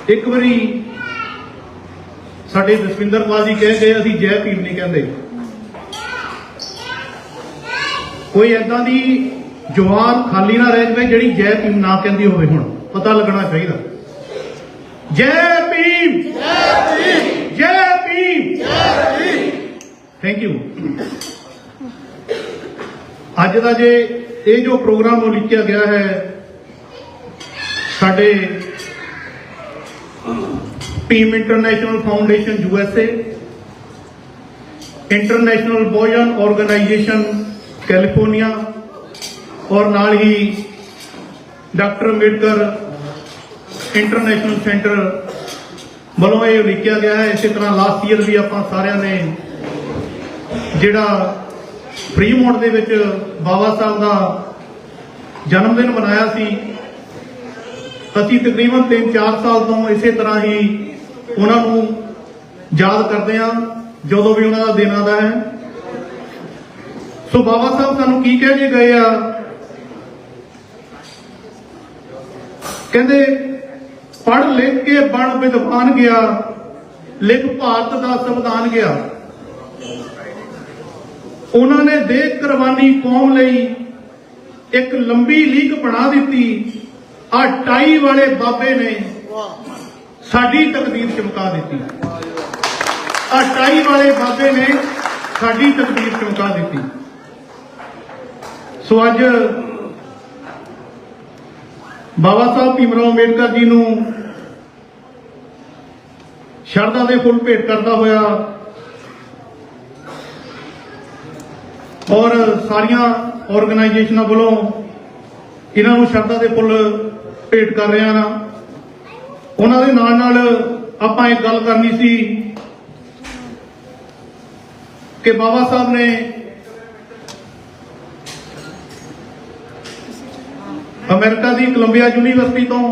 ਇੱਕ ਵਾਰੀ ਸਾਡੇ ਜਸਵਿੰਦਰ ਪਾਲ ਜੀ ਕਹਿੰਦੇ ਅਸੀਂ ਜੈ ਭੀਮ ਨਹੀਂ ਕਹਿੰਦੇ। ਕੋਈ ਏਦਾਂ ਦੀ ਜਵਾਨ ਖਾਲੀ ਨਾ ਰਹਿ ਜਾਵੇ ਜਿਹੜੀ ਜੈ ਭੀਮ ਨਾ ਕਹਿੰਦੀ ਹੋਵੇ। ਹੁਣ ਪਤਾ ਲੱਗਣਾ ਚਾਹੀਦਾ। ਜੈ ਭੀਮ, ਜੈ ਭੀਮ, ਜੈ ਭੀਮ, ਜੈ ਭੀਮ। Thank you. ਅੱਜ ਦਾ ਜੇ ਇਹ ਜੋ ਪ੍ਰੋਗਰਾਮ ਉਲੀਕਿਆ ਗਿਆ ਹੈ ਸਾਡੇ Bhim international foundation USA, international Bahujan organisation California ਔਰ ਨਾਲ ਹੀ ਡਾਕਟਰ ਅੰਬੇਡਕਰ ਇੰਟਰਨੈਸ਼ਨਲ ਸੈਂਟਰ ਵੱਲੋਂ ਇਹ ਉਲੀਕਿਆ ਗਿਆ ਹੈ। ਇਸੇ ਤਰ੍ਹਾਂ ਲਾਸਟ ਈਅਰ ਵੀ ਆਪਾਂ ਸਾਰਿਆਂ ਨੇ ਜਿਹੜਾ ਫਰੀਮੌਂਟ ਦੇ ਵਿੱਚ ਬਾਬਾ ਸਾਹਿਬ ਦਾ ਜਨਮ ਦਿਨ ਮਨਾਇਆ ਸੀ। ਅਸੀਂ ਤਕਰੀਬਨ 3-4 ਸਾਲ ਤੋਂ ਇਸੇ ਤਰ੍ਹਾਂ ਹੀ ਉਹਨਾਂ ਨੂੰ ਯਾਦ ਕਰਦੇ ਹਾਂ ਜਦੋਂ ਵੀ ਉਹਨਾਂ ਦਾ ਦਿਨ ਆਉਂਦਾ ਹੈ। ਸੋ ਬਾਬਾ ਸਾਹਿਬ ਸਾਨੂੰ ਕੀ ਕਹਿ ਕੇ ਗਏ ਆ? ਕਹਿੰਦੇ ਪੜ੍ਹ ਲਿਖ ਕੇ ਬਣ ਵਿਦਵਾਨ ਗਿਆ, ਲਿਖ ਭਾਰਤ ਦਾ ਸੰਵਿਧਾਨ ਗਿਆ। ਉਹਨਾਂ ਨੇ ਦੇਖ ਕੁਰਬਾਨੀ ਕੌਮ ਲਈ ਇੱਕ ਲੰਬੀ ਲੀਕ ਬਣਾ ਦਿੱਤੀ। ਆ ਟਾਈ ਵਾਲੇ ਬਾਬੇ ਨੇ ਸਾਡੀ ਤਕਦੀਰ ਚਮਕਾ ਦਿੱਤੀ। ਆ ਟਾਈ ਵਾਲੇ ਬਾਬੇ ਨੇ ਸਾਡੀ ਤਕਦੀਰ ਚਮਕਾ ਦਿੱਤੀ। ਸੋ ਅੱਜ ਬਾਬਾ ਸਾਹਿਬ ਭੀਮ ਰਾਓ ਅੰਬੇਡਕਰ ਜੀ ਨੂੰ ਸ਼ਰਧਾ ਦੇ ਫੁੱਲ ਭੇਟ ਕਰਦਾ ਹੋਇਆ ਔਰ ਸਾਰੀਆਂ ਆਰਗੇਨਾਈਜੇਸ਼ਨਾਂ ਵੱਲੋਂ ਇਹਨਾਂ ਨੂੰ ਸ਼ਰਧਾ ਦੇ ਫੁੱਲ ਭੇਟ ਕਰ ਰਹੇ ਹਾਂ। ਉਹਨਾਂ ਦੇ ਨਾਲ ਨਾਲ ਆਪਾਂ ਇੱਕ ਗੱਲ ਕਰਨੀ ਸੀ ਕਿ ਬਾਬਾ ਸਾਹਿਬ ਨੇ ਅਮਰੀਕਾ ਦੀ ਕੋਲੰਬੀਆ ਯੂਨੀਵਰਸਿਟੀ ਤੋਂ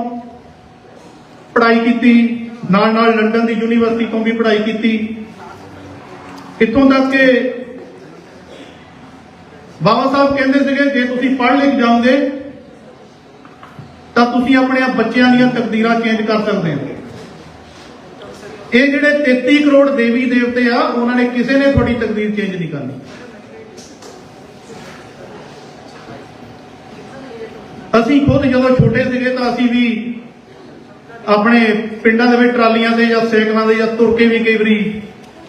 ਪੜ੍ਹਾਈ ਕੀਤੀ, ਨਾਲ ਨਾਲ ਲੰਡਨ ਦੀ ਯੂਨੀਵਰਸਿਟੀ ਤੋਂ ਵੀ ਪੜ੍ਹਾਈ ਕੀਤੀ। ਇੱਥੋਂ ਤੱਕ ਕਿ ਬਾਬਾ ਸਾਹਿਬ ਕਹਿੰਦੇ ਸੀਗੇ ਜੇ ਤੁਸੀਂ ਪੜ੍ਹ ਲਿਖ ਜਾਓਗੇ ਤਾਂ ਤੁਸੀਂ ਆਪਣੇ ਬੱਚਿਆਂ ਦੀਆਂ ਤਕਦੀਰਾਂ ਚੇਂਜ ਕਰ ਸਕਦੇ ਹੋ। ਇਹ ਜਿਹੜੇ 33 ਕਰੋੜ ਦੇਵੀ ਦੇਵਤੇ ਆ ਉਹਨਾਂ ਨੇ ਕਿਸੇ ਨੇ ਤੁਹਾਡੀ ਤਕਦੀਰ ਚੇਂਜ ਨਹੀਂ ਕਰਨੀ। ਅਸੀਂ ਖੁਦ ਜਦੋਂ ਛੋਟੇ ਸੀਗੇ ਤਾਂ ਅਸੀਂ ਵੀ ਆਪਣੇ ਪਿੰਡਾਂ ਦੇ ਵਿੱਚ ਟਰਾਲੀਆਂ ਦੇ ਜਾਂ ਸਾਈਕਲਾਂ ਦੇ ਜਾਂ ਤੁਰ ਕੇ ਵੀ ਕਈ ਵਾਰੀ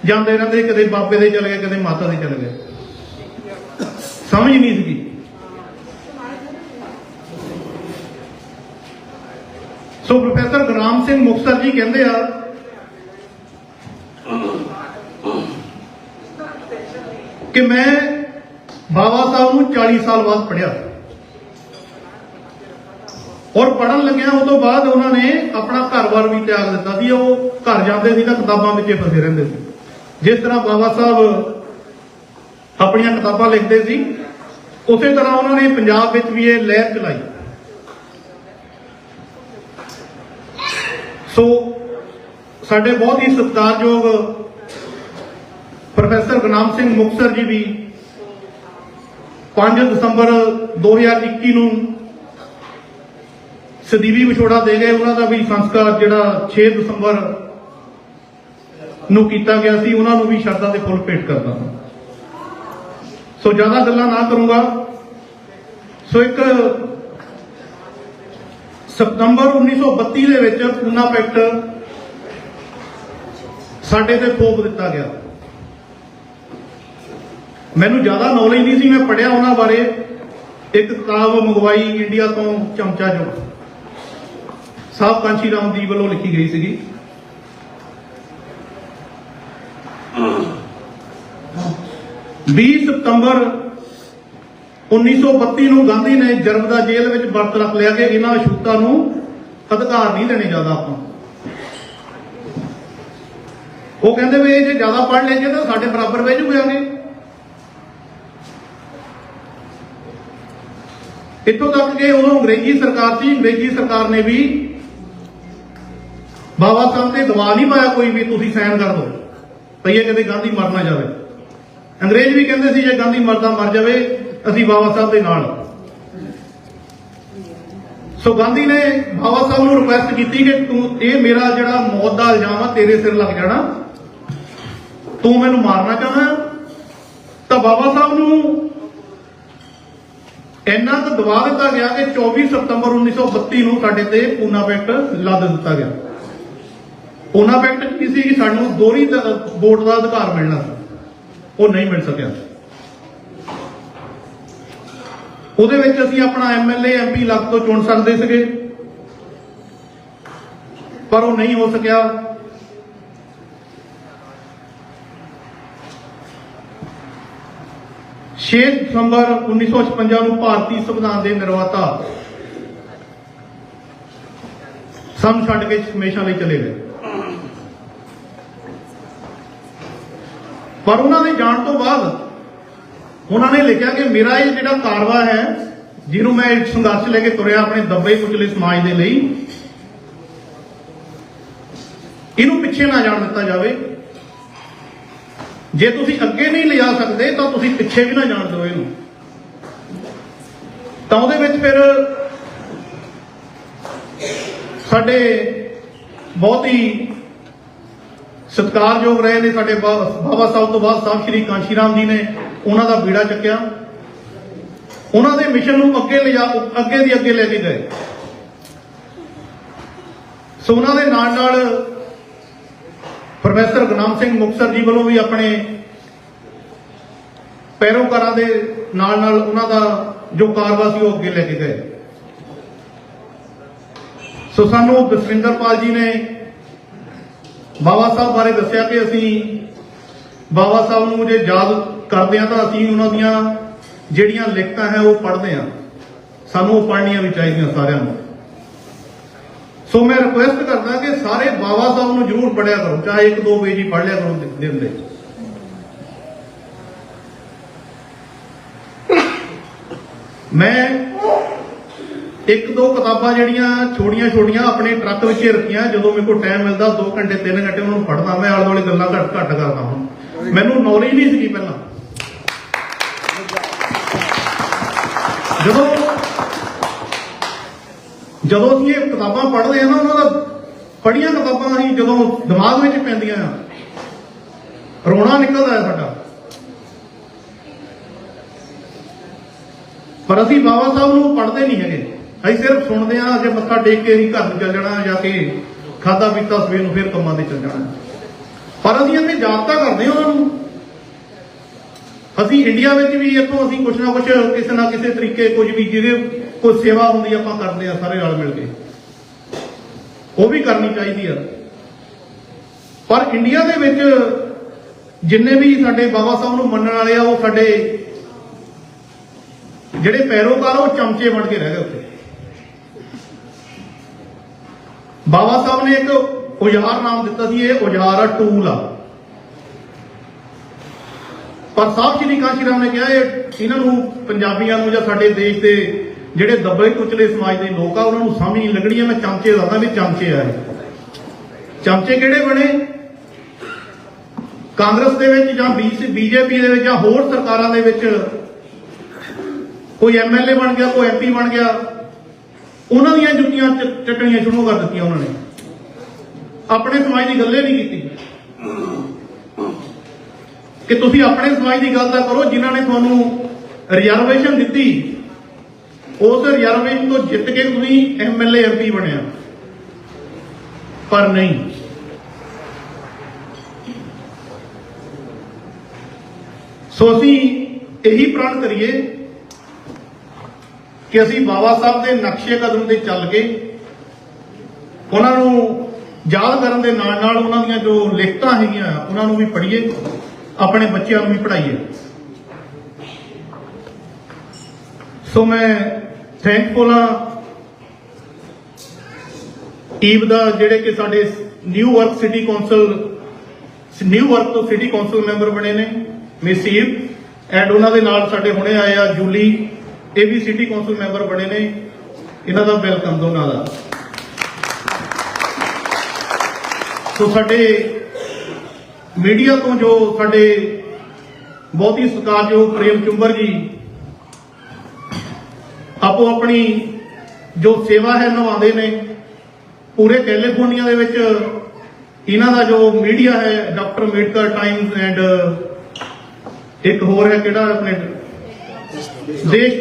ਜਾਂਦੇ ਰਹਿੰਦੇ। ਕਦੇ ਬਾਬੇ ਦੇ ਚਲੇ ਗਏ, ਕਦੇ ਮਾਤਾ ਦੇ ਚਲੇ ਗਏ। ਸਮਝ ਨਹੀਂ ਸੀਗੀ। ਸੋ ਪ੍ਰੋਫੈਸਰ ਗੁਰਨਾਮ ਸਿੰਘ ਮੁਕਤਸਰ ਜੀ ਕਹਿੰਦੇ ਆ ਕਿ ਮੈਂ ਬਾਬਾ ਸਾਹਿਬ ਨੂੰ 40 ਸਾਲ ਬਾਅਦ ਪੜ੍ਹਿਆ ਔਰ ਪੜ੍ਹਨ ਲੱਗਿਆ ਉਹ ਤੋਂ ਬਾਅਦ ਉਹਨਾਂ ਨੇ ਆਪਣਾ ਘਰ-ਬਾਰ ਵੀ ਤਿਆਗ ਦਿੱਤਾ ਸੀ। ਉਹ ਘਰ ਜਾਂਦੇ ਸੀ ਤਾਂ ਕਿਤਾਬਾਂ ਵਿੱਚ ਫਸੇ ਰਹਿੰਦੇ ਸੀ। ਜਿਸ ਤਰ੍ਹਾਂ ਬਾਬਾ ਸਾਹਿਬ ਆਪਣੀਆਂ ਕਿਤਾਬਾਂ ਲਿਖਦੇ ਸੀ ਉਸੇ ਤਰ੍ਹਾਂ ਉਹਨਾਂ ਨੇ ਪੰਜਾਬ ਵਿੱਚ ਵੀ ਇਹ ਲਹਿਰ ਚਲਾਈ। ਸੋ ਸਾਡੇ ਬਹੁਤ ਹੀ ਸਤਿਕਾਰਯੋਗ ਪ੍ਰੋਫੈਸਰ ਗੁਰਨਾਮ ਸਿੰਘ ਮੁਕਤਸਰ ਜੀ ਵੀ 5 ਦਸੰਬਰ 2021 ਨੂੰ ਸਦੀਵੀ ਵਿਛੋੜਾ ਦੇ ਗਏ। ਉਹਨਾਂ ਦਾ ਵੀ ਸੰਸਕਾਰ ਜਿਹੜਾ 6 ਦਸੰਬਰ ਨੂੰ ਕੀਤਾ ਗਿਆ ਸੀ। ਉਹਨਾਂ ਨੂੰ ਵੀ ਸ਼ਰਧਾ ਦੇ ਫੁੱਲ ਭੇਟ ਕਰਦਾ ਹਾਂ। ਸੋ ਜ਼ਿਆਦਾ ਗੱਲਾਂ ਨਾ ਕਰੂੰਗਾ। ਸੋ ਇੱਕ ਸਤੰਬਰ 1932 ਦੇ ਵਿੱਚ ਪੂਨਾ ਪੈਕਟ ਸਾਡੇ ਤੇ ਥੋਪ ਦਿੱਤਾ ਗਿਆ। ਮੈਨੂੰ ਜ਼ਿਆਦਾ ਨੌਲੇਜ ਨਹੀਂ ਸੀ, ਮੈਂ ਪੜ੍ਹਿਆ ਉਹਨਾਂ ਬਾਰੇ। ਇੱਕ ਕਿਤਾਬ ਮੰਗਵਾਈ ਇੰਡੀਆ ਤੋਂ, ਚਮਚਾ ਜੋ ਸਾਹਿਬ ਕਾਂਸ਼ੀ ਰਾਮ ਜੀ ਵੱਲੋਂ ਲਿਖੀ ਗਈ ਸੀਗੀ। ਵੀਹ ਸਤੰਬਰ 1932 ਨੂੰ ਗਾਂਧੀ ਨੇ ਜਰਮਦਾ ਜੇਲ੍ਹ ਵਿੱਚ ਵਰਤ ਰੱਖ ਲਿਆ ਕਿ ਇਹਨਾਂ ਅਛੂਤਾਂ ਨੂੰ ਅਧਿਕਾਰ ਨਹੀਂ ਦੇਣੇ ਜ਼ਿਆਦਾ ਆਪਾਂ। ਉਹ ਕਹਿੰਦੇ ਵੀ ਇਹ ਜੇ ਜ਼ਿਆਦਾ ਪੜ੍ਹ ਲੈਂਦੇ ਤਾਂ ਸਾਡੇ ਬਰਾਬਰ ਬਹਿ ਜੂਗੇ। ਇੱਥੋਂ ਤੱਕ ਕਿ ਉਦੋਂ ਅੰਗਰੇਜ਼ੀ ਸਰਕਾਰ ਸੀ, ਅੰਗਰੇਜ਼ੀ ਸਰਕਾਰ ਨੇ ਵੀ ਬਾਬਾ ਸਾਹਿਬ ਤੇ ਦਬਾਅ ਨਹੀਂ ਪਾਇਆ ਕੋਈ ਵੀ ਤੁਸੀਂ ਸਾਈਨ ਕਰ ਦਿਓ ਪਈਏ ਕਿਤੇ ਗਾਂਧੀ ਮਰ ਨਾ ਜਾਵੇ। ਅੰਗਰੇਜ਼ ਵੀ ਕਹਿੰਦੇ ਸੀ ਜੇ ਗਾਂਧੀ ਮਰਦਾ ਮਰ ਜਾਵੇ ਅਸੀਂ ਬਾਬਾ ਸਾਹਿਬ ਦੇ ਨਾਲ। ਸੋ ਗਾਂਧੀ ਨੇ ਬਾਬਾ ਸਾਹਿਬ ਨੂੰ ਰਿਕੁਐਸਟ ਕੀਤੀ ਕਿ ਤੂੰ ਇਹ ਮੇਰਾ ਜਿਹੜਾ ਮੌਤ ਦਾ ਇਲਜ਼ਾਮ ਆ ਤੇਰੇ ਸਿਰ ਲੱਗ ਜਾਣਾ, ਤੂੰ ਮੈਨੂੰ ਮਾਰਨਾ ਚਾਹੁੰਦਾ। ਤਾਂ ਬਾਬਾ ਸਾਹਿਬ ਨੂੰ ਇੰਨਾ ਕੁ ਦਬਾ ਦਿੱਤਾ ਗਿਆ ਕਿ 24 ਸਤੰਬਰ 1932 ਨੂੰ ਸਾਡੇ ਤੇ ਪੂਨਾ ਪੈਕਟ ਲੱਦ ਦਿੱਤਾ ਗਿਆ। ਪੂਨਾ ਪੈਕਟ ਕੀ ਸੀ? ਸਾਨੂੰ ਦੋਹਰੀ ਵੋਟ ਦਾ ਅਧਿਕਾਰ ਮਿਲਣਾ ਸੀ, ਉਹ ਨਹੀਂ ਮਿਲ ਸਕਿਆ। ਉਹਦੇ ਵਿੱਚ ਅਸੀਂ ਆਪਣਾ MLA MP ਲੱਖ ਤੋਂ ਚੁਣ ਸਕਦੇ ਸੀਗੇ, ਪਰ ਉਹ ਨਹੀਂ ਹੋ ਸਕਿਆ। ਛੇ ਦਸੰਬਰ 1956 ਨੂੰ ਭਾਰਤੀ ਸੰਵਿਧਾਨ ਦੇ ਨਿਰਮਾਤਾ ਸਾਨੂੰ ਛੱਡ ਕੇ ਹਮੇਸ਼ਾ ਲਈ ਚਲੇ ਗਏ। ਪਰ ਉਹਨਾਂ ਦੇ ਜਾਣ ਤੋਂ ਬਾਅਦ ਉਹਨਾਂ ਨੇ ਲਿਖਿਆ ਕਿ ਮੇਰਾ ਇਹ ਜਿਹੜਾ ਕਾਰਵਾ ਹੈ, ਜਿਹਨੂੰ ਮੈਂ ਸੰਘਰਸ਼ ਲੈ ਕੇ ਤੁਰਿਆ ਆਪਣੇ ਦੱਬੇ ਕੁਚਲੇ ਸਮਾਜ ਦੇ ਲਈ, ਇਹਨੂੰ ਪਿੱਛੇ ਨਾ ਜਾਣ ਦਿੱਤਾ ਜਾਵੇ। ਜੇ ਤੁਸੀਂ ਅੱਗੇ ਨਹੀਂ ਲਿਜਾ ਸਕਦੇ ਤਾਂ ਤੁਸੀਂ ਪਿੱਛੇ ਵੀ ਨਾ ਜਾਣ ਦਿਓ ਇਹਨੂੰ। ਤਾਂ ਉਹਦੇ ਵਿੱਚ ਫਿਰ ਸਾਡੇ ਬਹੁਤ ਹੀ ਸਤਿਕਾਰਯੋਗ ਰਹੇ ਨੇ ਸਾਡੇ ਬਾਬਾ ਸਾਹਿਬ ਤੋਂ ਬਾਅਦ ਸਾਹਿਬ ਸ਼੍ਰੀ ਕਾਂਸ਼ੀ ਰਾਮ ਜੀ ਨੇ ਉਹਨਾਂ ਦਾ ਬੀੜਾ ਚੱਕਿਆ, ਉਹਨਾਂ ਦੇ ਮਿਸ਼ਨ ਨੂੰ ਅੱਗੇ ਦੀ ਅੱਗੇ ਲੈ ਕੇ ਗਏ। ਸੋ ਉਹਨਾਂ ਦੇ ਨਾਲ ਨਾਲ ਪ੍ਰੋਫੈਸਰ ਗੁਰਨਾਮ ਸਿੰਘ ਮੁਕਤਸਰ ਜੀ ਵੱਲੋਂ ਵੀ ਆਪਣੇ ਪੈਰੋਕਾਰਾਂ ਦੇ ਨਾਲ ਨਾਲ ਉਹਨਾਂ ਦਾ ਜੋ ਕਾਰਵਾ ਸੀ ਉਹ ਅੱਗੇ ਲੈ ਕੇ ਗਏ। ਸੋ ਸਾਨੂੰ ਦਸਵਿੰਦਰਪਾਲ ਜੀ ਨੇ ਬਾਬਾ ਸਾਹਿਬ ਬਾਰੇ ਦੱਸਿਆ ਕਿ ਅਸੀਂ ਬਾਬਾ ਸਾਹਿਬ ਨੂੰ ਜੇ ਯਾਦ ਕਰਦੇ ਹਾਂ ਤਾਂ ਅਸੀਂ ਉਹਨਾਂ ਦੀਆਂ ਜਿਹੜੀਆਂ ਲਿਖਤਾਂ ਹੈ ਉਹ ਪੜ੍ਹਦੇ ਹਾਂ, ਸਾਨੂੰ ਉਹ ਪੜ੍ਹਨੀਆਂ ਵੀ ਚਾਹੀਦੀਆਂ ਸਾਰਿਆਂ ਨੂੰ। ਸੋ ਮੈਂ ਰਿਕੁਐਸਟ ਕਰਦਾ ਕਿ ਸਾਰੇ ਬਾਬਾ ਸਾਹਿਬ ਨੂੰ ਜ਼ਰੂਰ ਪੜ੍ਹਿਆ ਕਰੋ, ਚਾਹੇ 1-2 ਪੇਜ ਹੀ ਪੜ੍ਹ ਲਿਆ ਕਰੋ ਦਿਨ ਦੇ। ਮੈਂ 1-2 ਕਿਤਾਬਾਂ ਜਿਹੜੀਆਂ ਛੋਟੀਆਂ ਆਪਣੇ ਟਰੱਕ ਵਿੱਚ ਹੀ ਰੱਖੀਆਂ, ਜਦੋਂ ਮੇਰੇ ਕੋਲ ਟਾਈਮ ਮਿਲਦਾ 2 ਘੰਟੇ 3 ਘੰਟੇ ਉਹਨਾਂ ਨੂੰ ਪੜ੍ਹਦਾ। ਮੈਂ ਆਲੇ ਦੁਆਲੇ ਗੱਲਾਂ ਘੱਟ ਕਰਦਾ ਹਾਂ, ਮੈਨੂੰ ਨੌਲੇਜ ਨਹੀਂ ਸੀ ਪਹਿਲਾਂ। ਜਦੋਂ ਅਸੀਂ ਇਹ ਕਿਤਾਬਾਂ ਪੜ੍ਹਦੇ ਆ ਨਾ, ਉਹਨਾਂ ਦਾ ਪੜ੍ਹੀਆਂ ਕਿਤਾਬਾਂ ਅਸੀਂ ਜਦੋਂ ਦਿਮਾਗ ਵਿੱਚ ਪੈਂਦੀਆਂ ਆ, ਰੋਣਾ ਨਿਕਲਦਾ ਹੈ ਸਾਡਾ। ਪਰ ਅਸੀਂ ਬਾਬਾ ਸਾਹਿਬ ਨੂੰ ਪੜ੍ਹਦੇ ਨਹੀਂ ਹੈਗੇ, ਅਸੀਂ ਸਿਰਫ ਸੁਣਦੇ ਆ। ਜੇ ਮੱਥਾ ਟੇਕ ਕੇ ਅਸੀਂ ਘਰ ਨੂੰ ਚੱਲ ਜਾਣਾ, ਜਾ ਕੇ ਖਾਧਾ ਪੀਤਾ ਸਵੇਰ ਨੂੰ ਫਿਰ ਕੰਮਾਂ ਤੇ ਚੱਲ ਜਾਣਾ। ਪਰ ਅਸੀਂ ਇੱਥੇ ਜਾਬਤਾ ਕਰਦੇ ਹਾਂ ਉਹਨਾਂ ਨੂੰ। ਅਸੀਂ ਇੰਡੀਆ ਵਿੱਚ ਵੀ ਇੱਥੋਂ ਅਸੀਂ ਕੁਛ ਨਾ ਕੁਛ ਕਿਸੇ ਨਾ ਕਿਸੇ ਤਰੀਕੇ ਕੁਝ ਵੀ ਜਿਹਦੇ ਕੋਈ ਸੇਵਾ ਹੁੰਦੀ ਆਪਾਂ ਕਰਦੇ ਆ ਸਾਰੇ ਰਲ ਮਿਲ ਕੇ, ਉਹ ਵੀ ਕਰਨੀ ਚਾਹੀਦੀ ਆ। ਪਰ ਇੰਡੀਆ ਦੇ ਵਿੱਚ ਜਿੰਨੇ ਵੀ ਸਾਡੇ ਬਾਬਾ ਸਾਹਿਬ ਨੂੰ ਮੰਨਣ ਵਾਲੇ ਆ, ਉਹ ਸਾਡੇ ਜਿਹੜੇ ਪੈਰੋਕਾਰ ਉਹ ਚਮਚੇ ਬਣ ਕੇ ਰਹਿ ਗਏ ਉੱਥੇ। ਬਾਬਾ ਸਾਹਿਬ ਨੇ ਇੱਕ ਔਜ਼ਾਰ ਨਾਮ ਦਿੱਤਾ ਸੀ, ਇਹ ਔਜ਼ਾਰ ਆ, ਟੂਲ ਆ। ਪਰ ਸਾਹਿਬ ਸ਼੍ਰੀ ਕਾਂਸ਼ੀ ਰਾਮ ਨੇ ਕਿਹਾ ਇਹਨਾਂ ਨੂੰ ਪੰਜਾਬੀਆਂ ਨੂੰ ਜਾਂ ਸਾਡੇ ਦੇਸ਼ ਦੇ ਜਿਹੜੇ ਦੱਬੇ ਕੁਚਲੇ ਸਮਾਜ ਦੇ ਲੋਕ ਆ ਉਹਨਾਂ ਨੂੰ ਸਮਝ ਨਹੀਂ ਲੱਗਣੀ। ਮੈਂ ਚਮਚੇ ਦੱਸਦਾ ਵੀ ਚਮਚੇ ਆ। ਚਮਚੇ ਕਿਹੜੇ ਬਣੇ? ਕਾਂਗਰਸ ਦੇ ਵਿੱਚ ਜਾਂ BJP ਦੇ ਵਿੱਚ ਜਾਂ ਹੋਰ ਸਰਕਾਰਾਂ ਦੇ ਵਿੱਚ ਕੋਈ MLA ਬਣ ਗਿਆ, ਕੋਈ MP ਬਣ ਗਿਆ, ਉਹਨਾਂ ਦੀਆਂ ਜੁੱਤੀਆਂ ਚੱਟਣੀਆਂ ਸ਼ੁਰੂ ਕਰ ਦਿੱਤੀਆਂ। ਉਹਨਾਂ ਨੇ ਆਪਣੇ ਸਮਾਜ ਦੀ ਗੱਲੇ ਨਹੀਂ ਕੀਤੀ। कि तुसीं अपने समाज की गल तां करो जिन्हां ने तुहानूं रिजर्वेशन दित्ती, उस रिजर्वेशन तो जित के तुसीं MLA MP बनिया, पर नहीं। सो असीं यही प्रण करिए कि असीं बाबा साहब के नक्शे कदम ते चल के उन्हां नूं याद करन दे नाल नाल उन्हां दीयां जो लिखतां हैगियां उन्हां नूं भी पढ़ीए, अपने बच्चों को भी पढ़ाइए। सो मैं थैंकफुल हाँ ईव दा जिहड़े कि साडे न्यू वर्क सिटी कौंसल तो सिटी कौंसल मैंबर बने ने मिस ईव, एंड उन्हां दे नाल साडे हुणे आए आ जूली, ये भी सिटी कौंसल मैंबर बने ने। इन्हां दा वेलकम दोनों दा। तो साडे मीडिया तो जो साडे बहुत ही सत्कारयोग प्रेम चुंबर जी आपो अपनी जो सेवा है निभाते ने पूरे कैलीफोर्निया दे विच। इन्हां दा जो मीडिया है डॉक्टर अंबेडकर टाइम्स एंड एक होर है किहड़ा अपने देश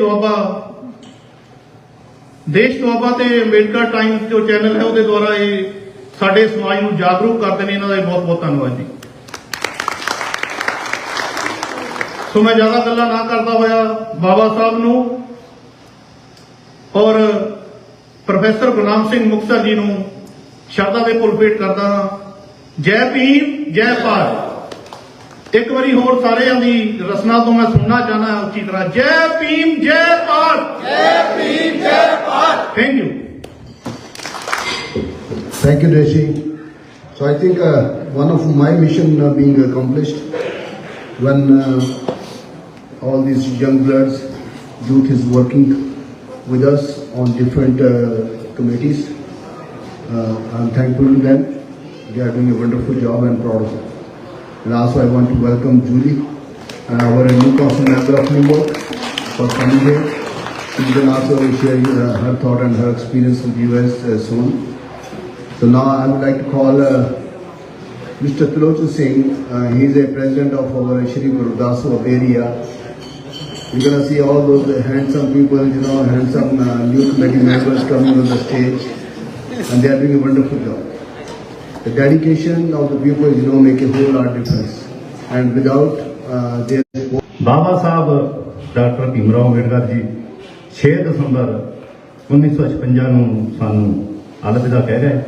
दोआबा ते अंबेडकर टाइम्स जो चैनल है उसके द्वारा ये साडे समाज नूं जागरूक करते हैं। इन्हां दा बहुत बहुत धन्नवाद जी। सो मैं ज्यादा गल्लां ना करता होया बाबा साहब नूं और प्रोफैसर गुरनाम सिंह मुक्तसर जी नूं शरदा दे फुल भेट करदा हां। जय भीम जय भारत। एक बारी होर सारिਆਂ दी रसना तो मैं सुनना चाहना अच्छी तरह, जय भीम जय भारत, जय भीम जय Bharat. Thank you. Thank you, Deshi. So I think one of my mission being accomplished when all these young bloods, youth is working with us on different committees. I'm thankful to them. They are doing a wonderful job and proud of it. And also I want to welcome Julie, our new council member of New York, for coming here. She can also share her thought and her experience with you soon. So now I would like to call Mr. Tilochan Singh. He is a president of our Shri Gurudasu area. You're going to see all those handsome people, handsome new committee members coming on the stage, and they are doing a wonderful job. The dedication of the people, make a whole lot of difference. And without their support. बाबा साहब doctor Bhimrao Ambedkar ji 6 ਦਸੰਬਰ 1956 ਨੂੰ ਸਾਨੂੰ अलविदा कह गए,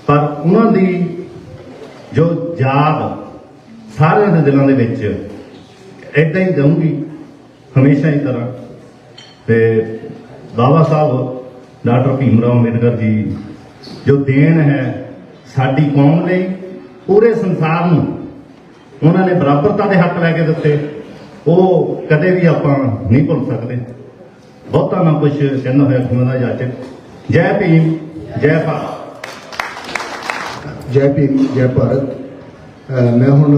पर उन्होंने जो याद सारे के दिलों के इदा ही जाऊँगी हमेशा ही तरह। तो बाबा साहब डॉक्टर भीमराव अंबेडकर जी जो देन है साडी कौम लई, पूरे संसार में उन्होंने बराबरता के हक लैके दिते, वो कदे भी आप नहीं भुल सकते। बहुता ना कुछ कहना होया खुदा जाचक। जय भीम जय भारत। जय भीम जय भारत। मैं हुण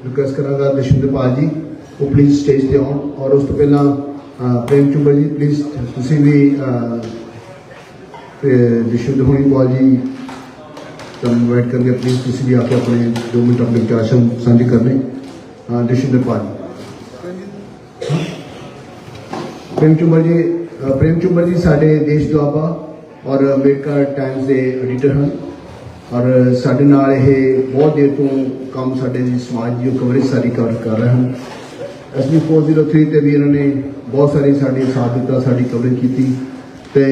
रिक्वेस्ट करांगा दशविंदरपाल जी वो प्लीज़ स्टेज ते आउण, और उस तो पहला प्रेम चुंबर जी प्लीज़ तुसीं भी दशविंदरपाल जी तुहानूं इनवाइट करके प्लीज़ तुसीं भी आके अपने 2 मिनट अपने विचार साझे करने। दशविंदरपाल प्रेम चुंबर जी साडे देश दुआबा और अंबेडकर टाइम्स के एडिटर हैं, और साडे नाल ये बहुत देर तो काम साडे समाज की कवरेज सारी कर रहे हैं। SB 403 ते भी इन्होंने बहुत सारी साडी साथ दिता, साडी कवरेज की। तो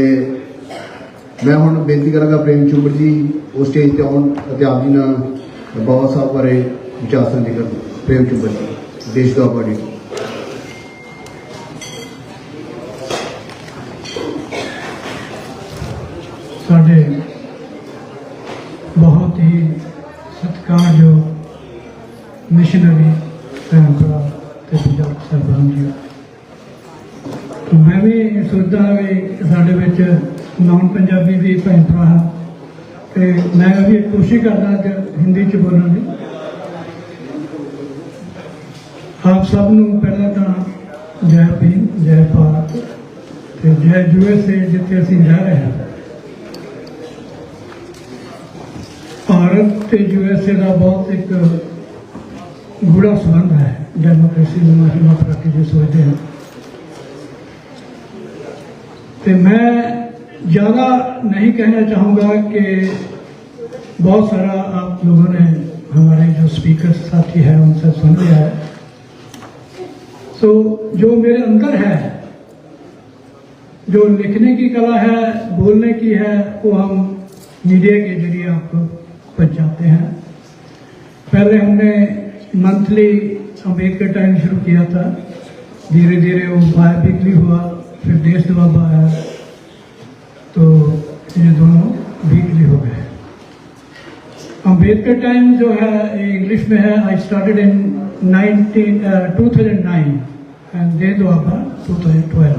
मैं हुण बेनती करांगा प्रेम चुंबर जी उस स्टेज ते आउण ते आप जी नाल बाबा साहब बारे विचार साझे करन। प्रेम चुंबर जी देश दुआबा जी। साढ़े बहुत ही सत्कारयोग मिशनरी भैन भरा ते बुजुर्ग साहबान जी, मैं भी सोचता भी साढ़े विच नॉन पंजाबी भी भैन भरा हैं, तो मैं भी कोशिश करता अज हिंदी च बोलने की। आप सबनों पहला तो जय भीम जय भारत, जय USA जिथे असीं रह रहे हैं। भारत ਤੇ USA ਦਾ ਬਹੁਤ ਇੱਕ गूढ़ा संबंध है डेमोक्रेसी डेमोक्रेटी जो सोचते हैं। तो मैं ज़्यादा नहीं कहना चाहूँगा कि बहुत सारा आप लोगों ने हमारे जो स्पीकर साथी हैं उनसे सुन लिया है। तो जो मेरे अंदर है, जो लिखने की कला है, बोलने की है, वो हम मीडिया के जरिए आपको पहुंचाते हैं। पहले हमने मंथली अम्बेडकर टाइम शुरू किया था, धीरे धीरे वो वीकली हुआ, फिर देश दुआबा आया, तो ये दोनों वीकली हो गए। अम्बेडकर टाइम जो है इंग्लिश में है, आई स्टार्टेड इन 2009 एंड देश Doaba 2012.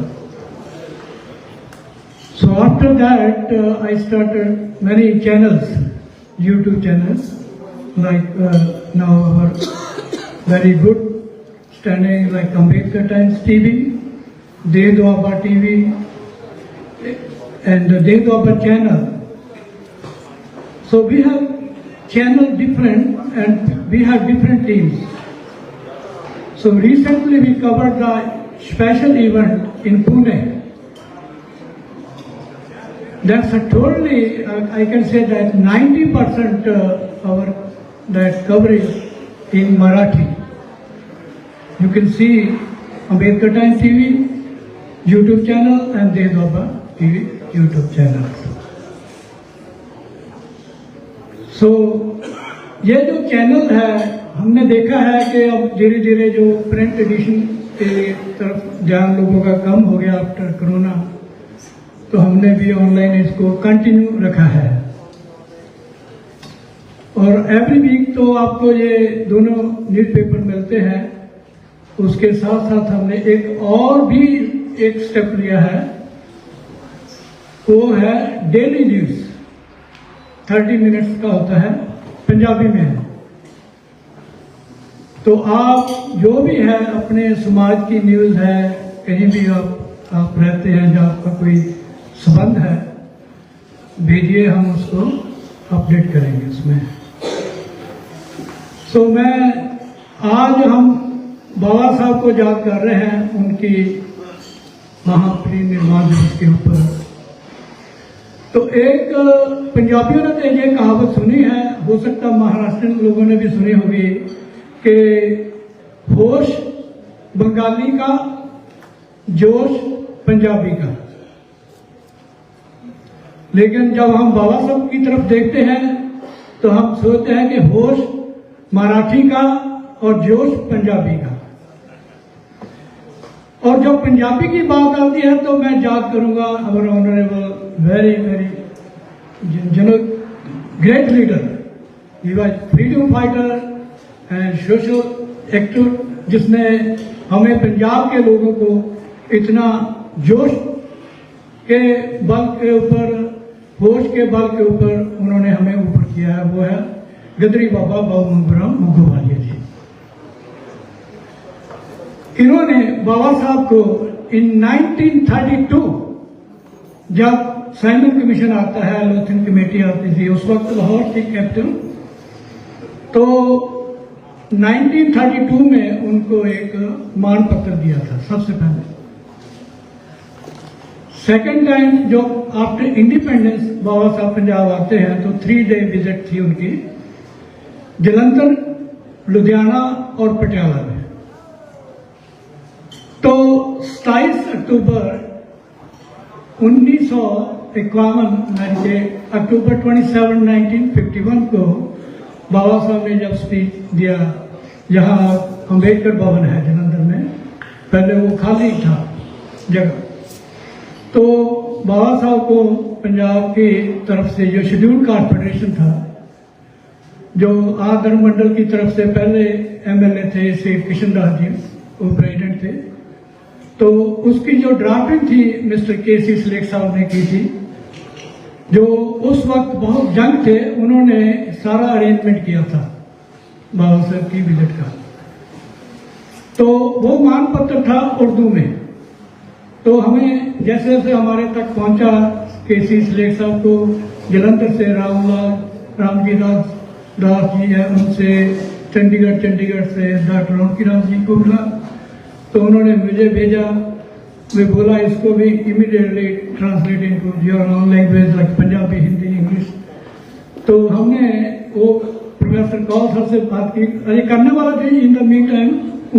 So after that, I started many channels, YouTube channels, like now our very good standing like Ambedkar Times TV, Doaba TV, and the Doaba channel. So we have channel different and we have different teams. So recently we covered the special event in Pune. That's a totally, I can say that 90% our that coverage in Marathi. You can see Ambedkar Time TV, YouTube channel and Doaba TV YouTube channel. So ये जो channel है, हमने देखा है कि अब धीरे धीरे जो प्रिंट एडिशन के तरफ ध्यान लोगों का कम हो गया आफ्टर कोरोना, तो हमने भी ऑनलाइन इसको कंटिन्यू रखा है। और एवरी वीक तो आपको ये दोनों न्यूज़पेपर मिलते हैं। उसके साथ साथ हमने एक और भी एक स्टेप लिया है, वो है डेली न्यूज़, 30 मिनट्स का होता है, पंजाबी में है। तो आप जो भी है अपने समाज की न्यूज़ है, कहीं भी आप रहते हैं, जहाँ आपका कोई संबंध है, भेजिए, हम उसको अपडेट करेंगे उसमें। सो मैं आज हम बाबा साहब को याद कर रहे हैं उनकी महापरिनिर्वाण दिवस के ऊपर। तो एक पंजाबियों ने तो ये कहावत सुनी है, हो सकता महाराष्ट्रियन लोगों ने भी सुनी होगी, कि होश बंगाली का, जोश पंजाबी का। लेकिन जब हम बाबा साहब की तरफ देखते हैं तो हम सोचते हैं कि होश मराठी का और जोश पंजाबी का। और जब पंजाबी की बात आती है तो मैं याद करूंगा our honourable very very great leader, he was freedom fighter and social actor, जिसने हमें पंजाब के लोगों को इतना जोश के बल के ऊपर, होश के बल के ऊपर उन्होंने हमें ऊपर किया है, वो है गदरी बाबा बाबूराम मुगवालिया जी। इन्होंने बाबा साहब को इन 1932 जब साइमन कमीशन आता है, लोथिन कमेटी आती थी, उस वक्त लाहौर थी कैपिटल, तो 1932 में उनको एक मान पत्र दिया था सबसे पहले। सेकेंड टाइम जो आफ्टर इंडिपेंडेंस बाबा साहब पंजाब आते हैं तो 3 डे विजिट थी उनकी, जलंधर, लुधियाना और पटियाला में। तो 27 अक्टूबर 1951 अक्टूबर 27, 1951 को बाबा साहब ने जब स्पीच दिया, यहाँ अम्बेडकर भवन है जलंधर में, पहले वो खाली था जगह, तो बाबा साहब को पंजाब की तरफ से जो शेड्यूल कॉन्फेडरेशन था, जो आधर मंडल की तरफ से पहले एमएलए थे श्री किशन दास जी, वो प्रेसिडेंट थे, तो उसकी जो ड्राफ्टिंग थी मिस्टर केसी स्लेक साहब ने की थी, जो उस वक्त बहुत जंग थे, उन्होंने सारा अरेंजमेंट किया था बाबा साहब की विजिट का। तो वो मान पत्र था उर्दू में, तो हमें जैसे जैसे हमारे तक पहुंचा, केसी स्लेक साहब को जलंधर से रामजी दास जी है, उनसे चंडीगढ़ से डॉक्टर रौनकीराम जी को मिला, तो उन्होंने मुझे भेजा। वे बोला इसको भी immediately translate into your own language like Punjabi, Hindi, English. तो हमने वो प्रोफेसर कौल सर से बात की, अरे करने वाला थी। इन द मीन टाइम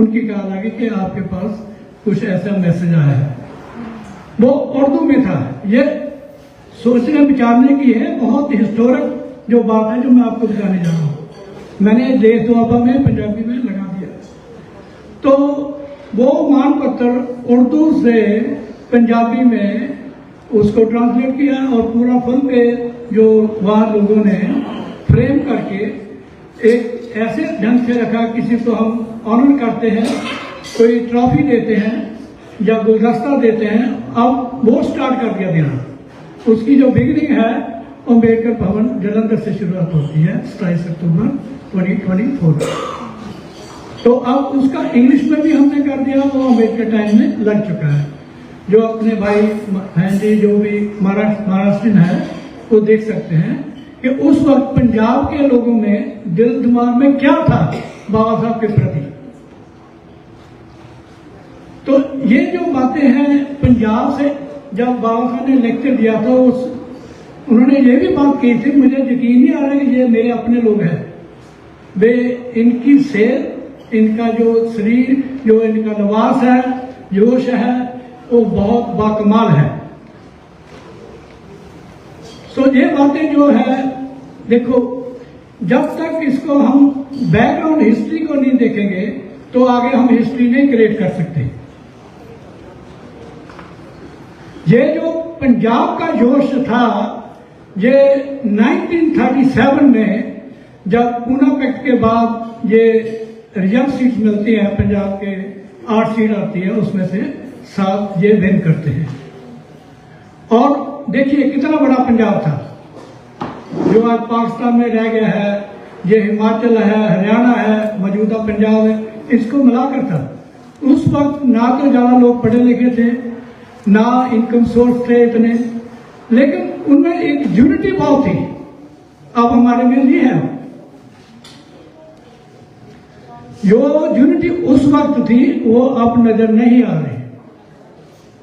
उनकी कॉल आ गई कि आपके पास कुछ ऐसा मैसेज आया है। वो उर्दू में था। ये सोचने विचारने की है, बहुत हिस्टोरिक जो बात है जो मैं आपको बताने जा रहा हूँ। मैंने देश दुआबा में पंजाबी में लगा दिया। तो वो मान पत्र उर्दू से पंजाबी में उसको ट्रांसलेट किया और पूरा फिल्म पे जो वहाँ लोगों ने फ्रेम करके एक ऐसे ढंग से रखा, किसी को हम ऑनर करते हैं, कोई ट्रॉफी देते हैं या गुलदस्ता देते हैं, अब वो स्टार्ट कर दिया देना। उसकी जो बिगनिंग है अम्बेडकर भवन जलंधर से शुरुआत होती है 27 अक्टूबर 2024। तो अब उसका इंग्लिश में भी हमने कर दिया, वो अम्बेडकर टाइम में लग चुका है। जो अपने भाई हैं जी जो भी महाराष्ट्रियन है वो देख सकते हैं कि उस वक्त पंजाब के लोगों में दिल दिमाग में क्या था बाबा साहब के प्रति। तो ये जो बातें हैं पंजाब से, जब बाबा साहब ने लेक्चर दिया था उन्होंने ये भी बात की थी, मुझे यकीन नहीं आ रहा कि ये मेरे अपने लोग हैं। वे इनकी सेहत, इनका जो शरीर, जो इनका लिबास है, जोश है, वो बहुत बाकमाल है। सो ये बातें जो है, देखो जब तक इसको हम बैकग्राउंड हिस्ट्री को नहीं देखेंगे तो आगे हम हिस्ट्री नहीं क्रिएट कर सकते। ये जो पंजाब का जोश था, ये 1937 में जब पूना पैक्ट के बाद ये रिजर्व सीट मिलती है, पंजाब के 8 सीट आती है, उसमें से 7 ये विन करते हैं। और देखिए कितना बड़ा पंजाब था जो आज पाकिस्तान में रह गया है। ये हिमाचल है, हरियाणा है, मौजूदा पंजाब है, इसको मिलाकर था। उस वक्त ना तो ज्यादा लोग पढ़े लिखे थे, ना इनकम सोर्स थे इतने, लेकिन उनमें एक यूनिटी बहुत थी। अब हमारे में नहीं है। जो यूनिटी उस वक्त थी वो अब नजर नहीं आ रही।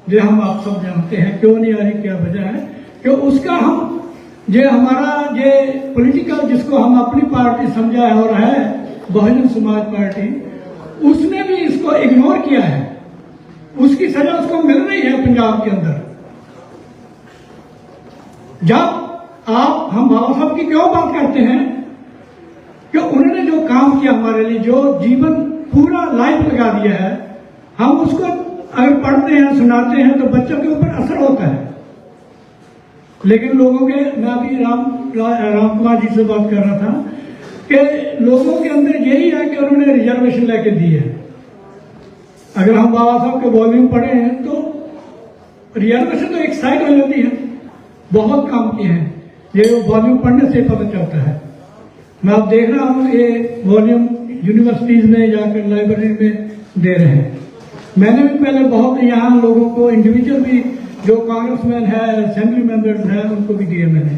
जो हम आप सब जानते हैं क्यों नहीं आ रही, क्या वजह है कि उसका हम ये हमारा ये पॉलिटिकल जिसको हम अपनी पार्टी समझा है और है बहुजन समाज पार्टी, उसने भी इसको इग्नोर किया है। उसकी सजा उसको मिल रही है पंजाब के अंदर। जब हम बाबा साहब की क्यों बात करते हैं कि उन्होंने जो काम किया हमारे लिए, जो जीवन पूरा लाइफ लगा दिया है, हम उसको अगर पढ़ते हैं, सुनाते हैं तो बच्चों के ऊपर असर होता है। लेकिन लोगों के, मैं अभी राम कुमार जी से बात कर रहा था कि लोगों के अंदर यही है कि उन्होंने रिजर्वेशन लेके दी है। अगर हम बाबा साहब के वॉल्यूम पढ़े हैं तो रिजर्वेशन तो एक साइड हो जाती है, बहुत काम किए हैं। ये वॉल्यूम पढ़ने से पता चलता है। मैं अब देख रहा हूँ ये वॉल्यूम यूनिवर्सिटीज में जाकर लाइब्रेरी में दे रहे हैं। मैंने भी पहले बहुत यहाँ लोगों को इंडिविजुअल भी जो कांग्रेसमैन है, असेंबली मेंबर्स हैं, उनको भी दिए मैंने।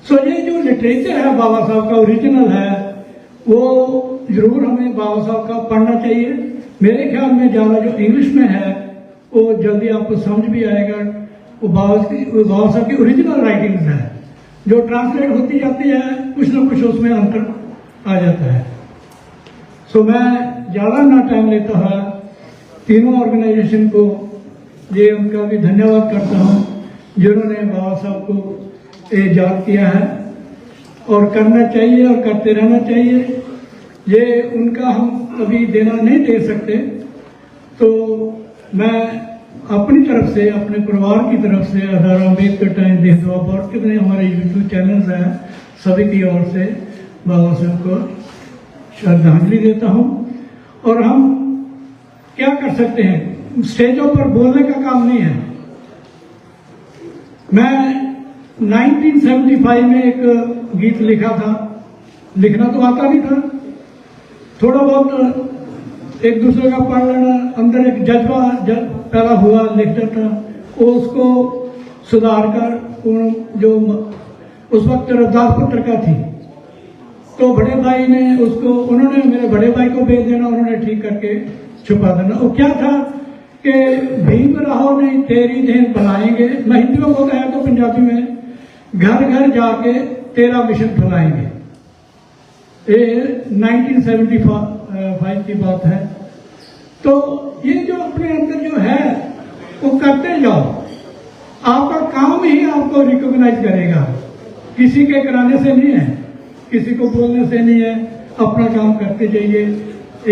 सो ये जो लिटरेचर है बाबा साहब का ओरिजिनल है, वो जरूर हमें बाबा साहब का पढ़ना चाहिए। मेरे ख्याल में ज्यादा जो इंग्लिश में है वो जल्दी आपको समझ भी आएगा। वो बाबा साहब की ओरिजिनल राइटिंग्स है, जो ट्रांसलेट होती जाती है, कुछ ना कुछ उसमें अंतर आ जाता है। सो मैं ज्यादा ना टाइम लेता हुआ तीनों ऑर्गेनाइजेशन को ये उनका भी धन्यवाद करता हूँ जिन्होंने बाबा साहब को याद किया है, और करना चाहिए और करते रहना चाहिए। ये उनका हम कभी देना नहीं दे सकते। तो मैं अपनी तरफ से, अपने परिवार की तरफ से, हजारा अम्बेडकर टाइम देश दुआबा और कितने हमारे यूट्यूब चैनल्स हैं, सभी की ओर से बाबा साहब को श्रद्धांजलि देता हूँ। और हम क्या कर सकते हैं, स्टेजों पर बोलने का काम नहीं है। मैं 1975 में एक गीत लिखा था, लिखना तो आता नहीं था, थोड़ा बहुत एक दूसरे का पढ़ लेना, अंदर एक जज्बा पैदा हुआ, लिखता था। वो उसको सुधार कर जो उस वक्त रद्दार पुत्र का थी, तो बड़े भाई ने उसको, उन्होंने मेरे बड़े भाई को भेज देना, उन्होंने ठीक करके छुपा देना। वो क्या था कि भीम राहो नहीं तेरी देन बनाएंगे, मैं हिंदियों को कहा तो पंजाबी में, घर घर जाके तेरा मिशन फैलाएंगे। ये 1975 की बात है। तो ये जो अपने अंदर जो है वो करते जाओ, आपका काम ही आपको रिकॉग्नाइज करेगा, किसी के कराने से नहीं है, किसी को बोलने से नहीं है, अपना काम करते जाइए,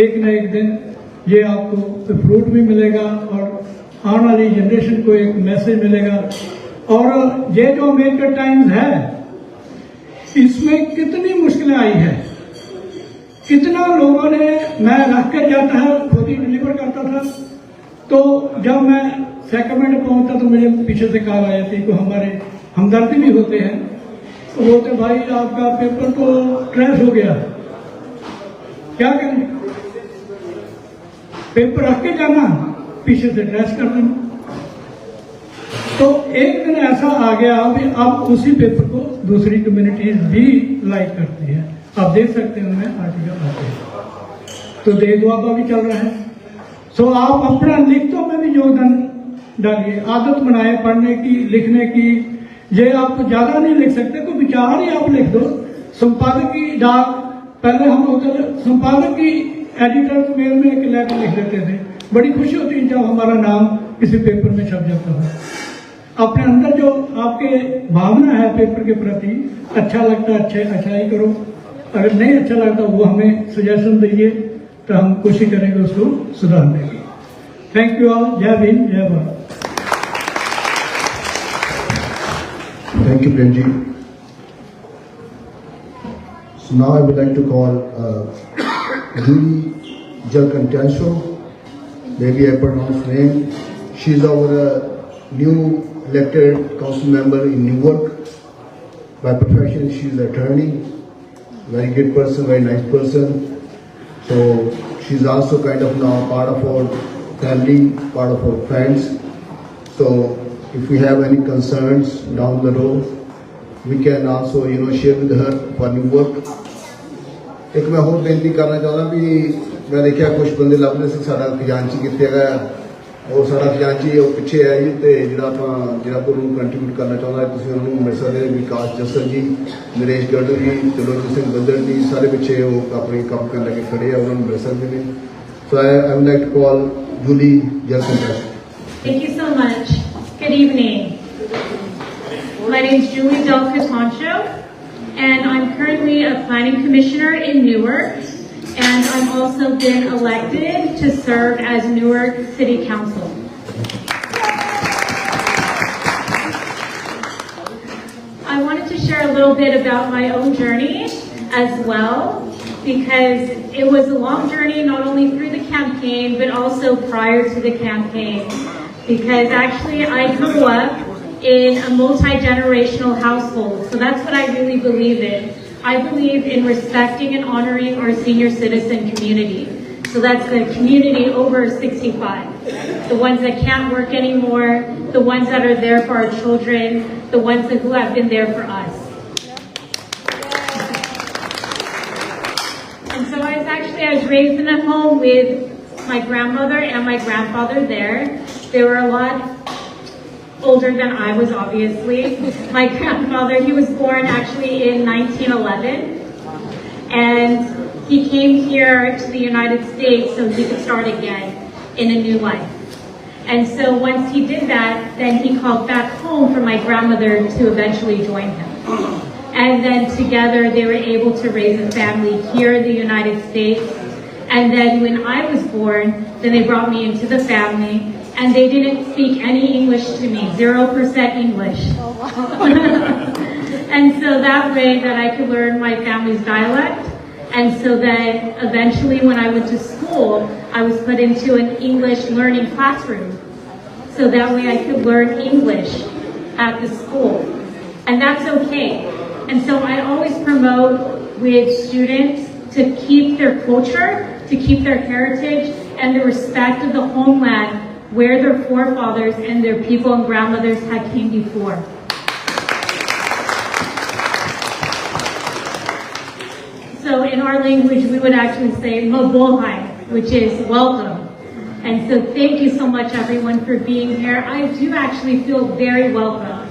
एक न एक दिन ये आपको फ्रूट भी मिलेगा और आने वाली जनरेशन को एक मैसेज मिलेगा। और ये जो अम्बेडकर टाइम्स है, इसमें कितनी मुश्किलें आई है, कितना लोगों ने, मैं रख कर जाता है, खुद ही डिलीवर करता था, तो जब मैं सेकमेंट पहुंचता तो मुझे पीछे से कॉल आ जाती, को हमारे हमदर्दी भी होते हैं, तो बोलते भाई आपका पेपर तो ट्रैश हो गया, क्या करें, पेपर रख के जाना, पीछे से ट्रैश कर देना। तो एक दिन ऐसा आ गया भी अब उसी पेपर को दूसरी कम्युनिटीज भी लाइक करती है, आप देख सकते हैं उनमें आर्टिकल आते हैं। तो दोआबा भी चल रहा है। सो आप अपना लिखतों में भी योगदान डालिए, आदत बनाए पढ़ने की, लिखने की। ये आप ज्यादा नहीं लिख सकते, कोई विचार ही आप लिख दो। संपादक की डाक, पहले हम होते थे संपादक की एडिटर मेल में एक लेटर लिख देते थे, बड़ी खुशी होती है जब हमारा नाम किसी पेपर में छप जाता है। अपने अंदर जो आपके भावना है पेपर के प्रति, अच्छा लगता है अच्छा ही करो, अगर नहीं अच्छा लगता वो हमें सजेशन दीजिए, तो हम कोशिश करेंगे उसको सुधारने की। Thank you all. जय भीम, जय Bharat. Thank you, Prem ji. So now I would like to call Julie Jalkantansho. Maybe I pronounce name. She is our new elected council member in Newark. By profession, she is an attorney. Very good person, very nice person. So she's also kind of now part of our family, part of our friends. So if we have any concerns down the road, we can also, share with her for new work. एक मैं और बेनती करना चाहता भी, मैं देखा कुछ बंदे लभदे सी साडा खजांची कितने गया, और साडा खजांची वो पिछे है जी, ते जिहड़ा कोई कंट्रीब्यूट करना चाहता है तुसीं उन्होंने मिल सकते हैं। विकास जस्सर जी, नरेश गढ़ू जी, त्रिलोचन सिंह बद्दल जी, सारे पिछे वो अपने काम करने लगे खड़े हैं, उन्होंने मिल सकते हैं। So I would like to call Julie Jalkantansho. Thank you so much. Good evening. My name is Julie Jalkantansho, and I'm currently a planning commissioner in Newark, and I'm also been elected to serve as Newark City Council. I wanted to share a little bit about my own journey as well, because it was a long journey, not only through the campaign, but also prior to the campaign. Because actually I grew up in a multi-generational household. So that's what I really believe in. I believe in respecting and honoring our senior citizen community. So that's the community over 65. The ones that can't work anymore, the ones that are there for our children, the ones who have been there for us. And so I was raised in a home with my grandmother and my grandfather there. They were a lot older than I was, obviously. My grandfather, he was born actually in 1911, and he came here to the United States so he could start again in a new life. And so once he did that, then he called back home for my grandmother to eventually join him. And then together they were able to raise a family here in the United States. And then when I was born, then they brought me into the family. And they didn't speak any English to me, 0% English. And so that way that I could learn my family's dialect. And so then eventually when I went to school, I was put into an English learning classroom. So that way I could learn English at the school. And that's okay. And so I always promote with students to keep their culture, to keep their heritage, and the respect of the homeland where their forefathers and their people and grandmothers had came before. So in our language, we would actually say mabuhay, which is welcome. And so thank you so much, everyone, for being here. I do actually feel very welcome.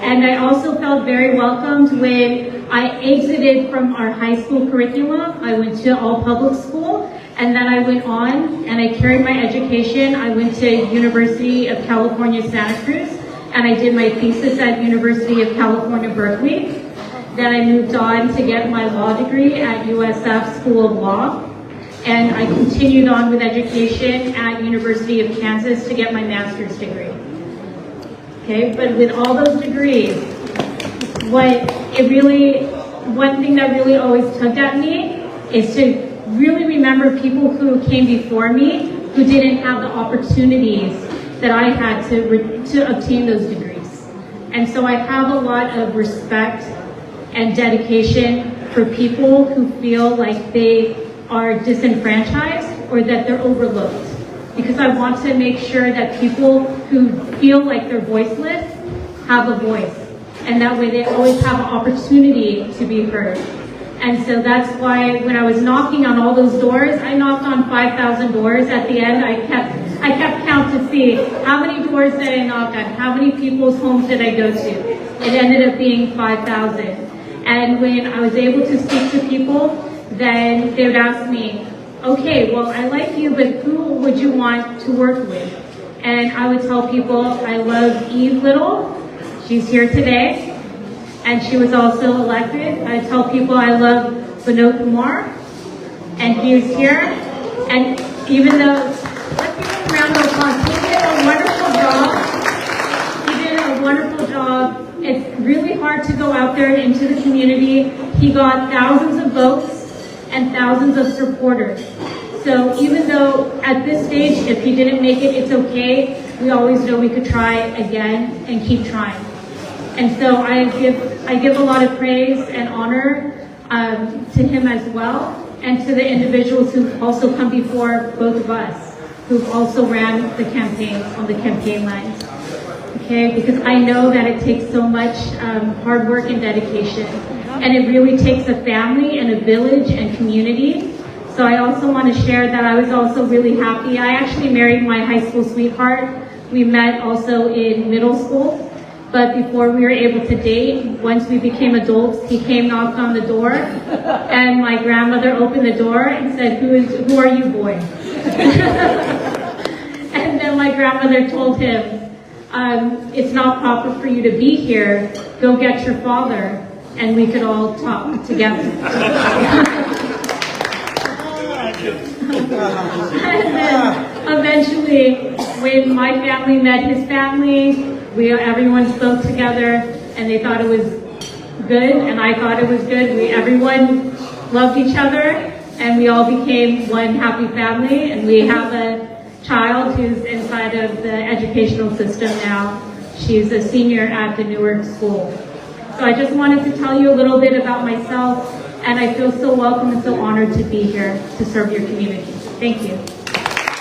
And I also felt very welcomed when I exited from our high school curriculum. I went to all public school, and then I went on and I carried my education. I went to University of California, Santa Cruz, and I did my thesis at University of California, Berkeley. Then I moved on to get my law degree at USF School of Law. And I continued on with education at University of Kansas to get my master's degree. Okay, but with all those degrees, one thing that really always tugged at me is to really remember people who came before me who didn't have the opportunities that I had to obtain those degrees. And so I have a lot of respect and dedication for people who feel like they are disenfranchised or that they're overlooked. Because I want to make sure that people who feel like they're voiceless have a voice. And that way they always have an opportunity to be heard. And so that's why when I was knocking on all those doors, I knocked on 5,000 doors. At the end, I kept count to see how many doors did I knock on, how many people's homes did I go to. It ended up being 5,000. And when I was able to speak to people, then they would ask me, okay, well, I like you, but who would you want to work with? And I would tell people I love Eve Little. She's here today. And she was also elected. I tell people I love Kumar. And he is here. And even though, let's give him a round of applause. He did a wonderful job. He did a wonderful job. It's really hard to go out there into the community. He got thousands of votes and thousands of supporters. So even though at this stage, if he didn't make it, it's okay. We always know we could try again and keep trying. And so I give a lot of praise and honor to him as well, and to the individuals who've also come before both of us, who've also ran the campaign on the campaign lines. Okay, because I know that it takes so much hard work and dedication. And it really takes a family and a village and community. So I also want to share that I was also really happy. I actually married my high school sweetheart. We met also in middle school. But before we were able to date, once we became adults, he came, knocked on the door, and my grandmother opened the door and said, who are you, boy? And then my grandmother told him, it's not proper for you to be here. Go get your father. And we could all talk together. And then eventually, when my family met his family, everyone spoke together, and they thought it was good, and I thought it was good. Everyone loved each other, and we all became one happy family, and we have a child who's inside of the educational system now. She's a senior at the Newark School. So I just wanted to tell you a little bit about myself, and I feel so welcome and so honored to be here to serve your community. Thank you.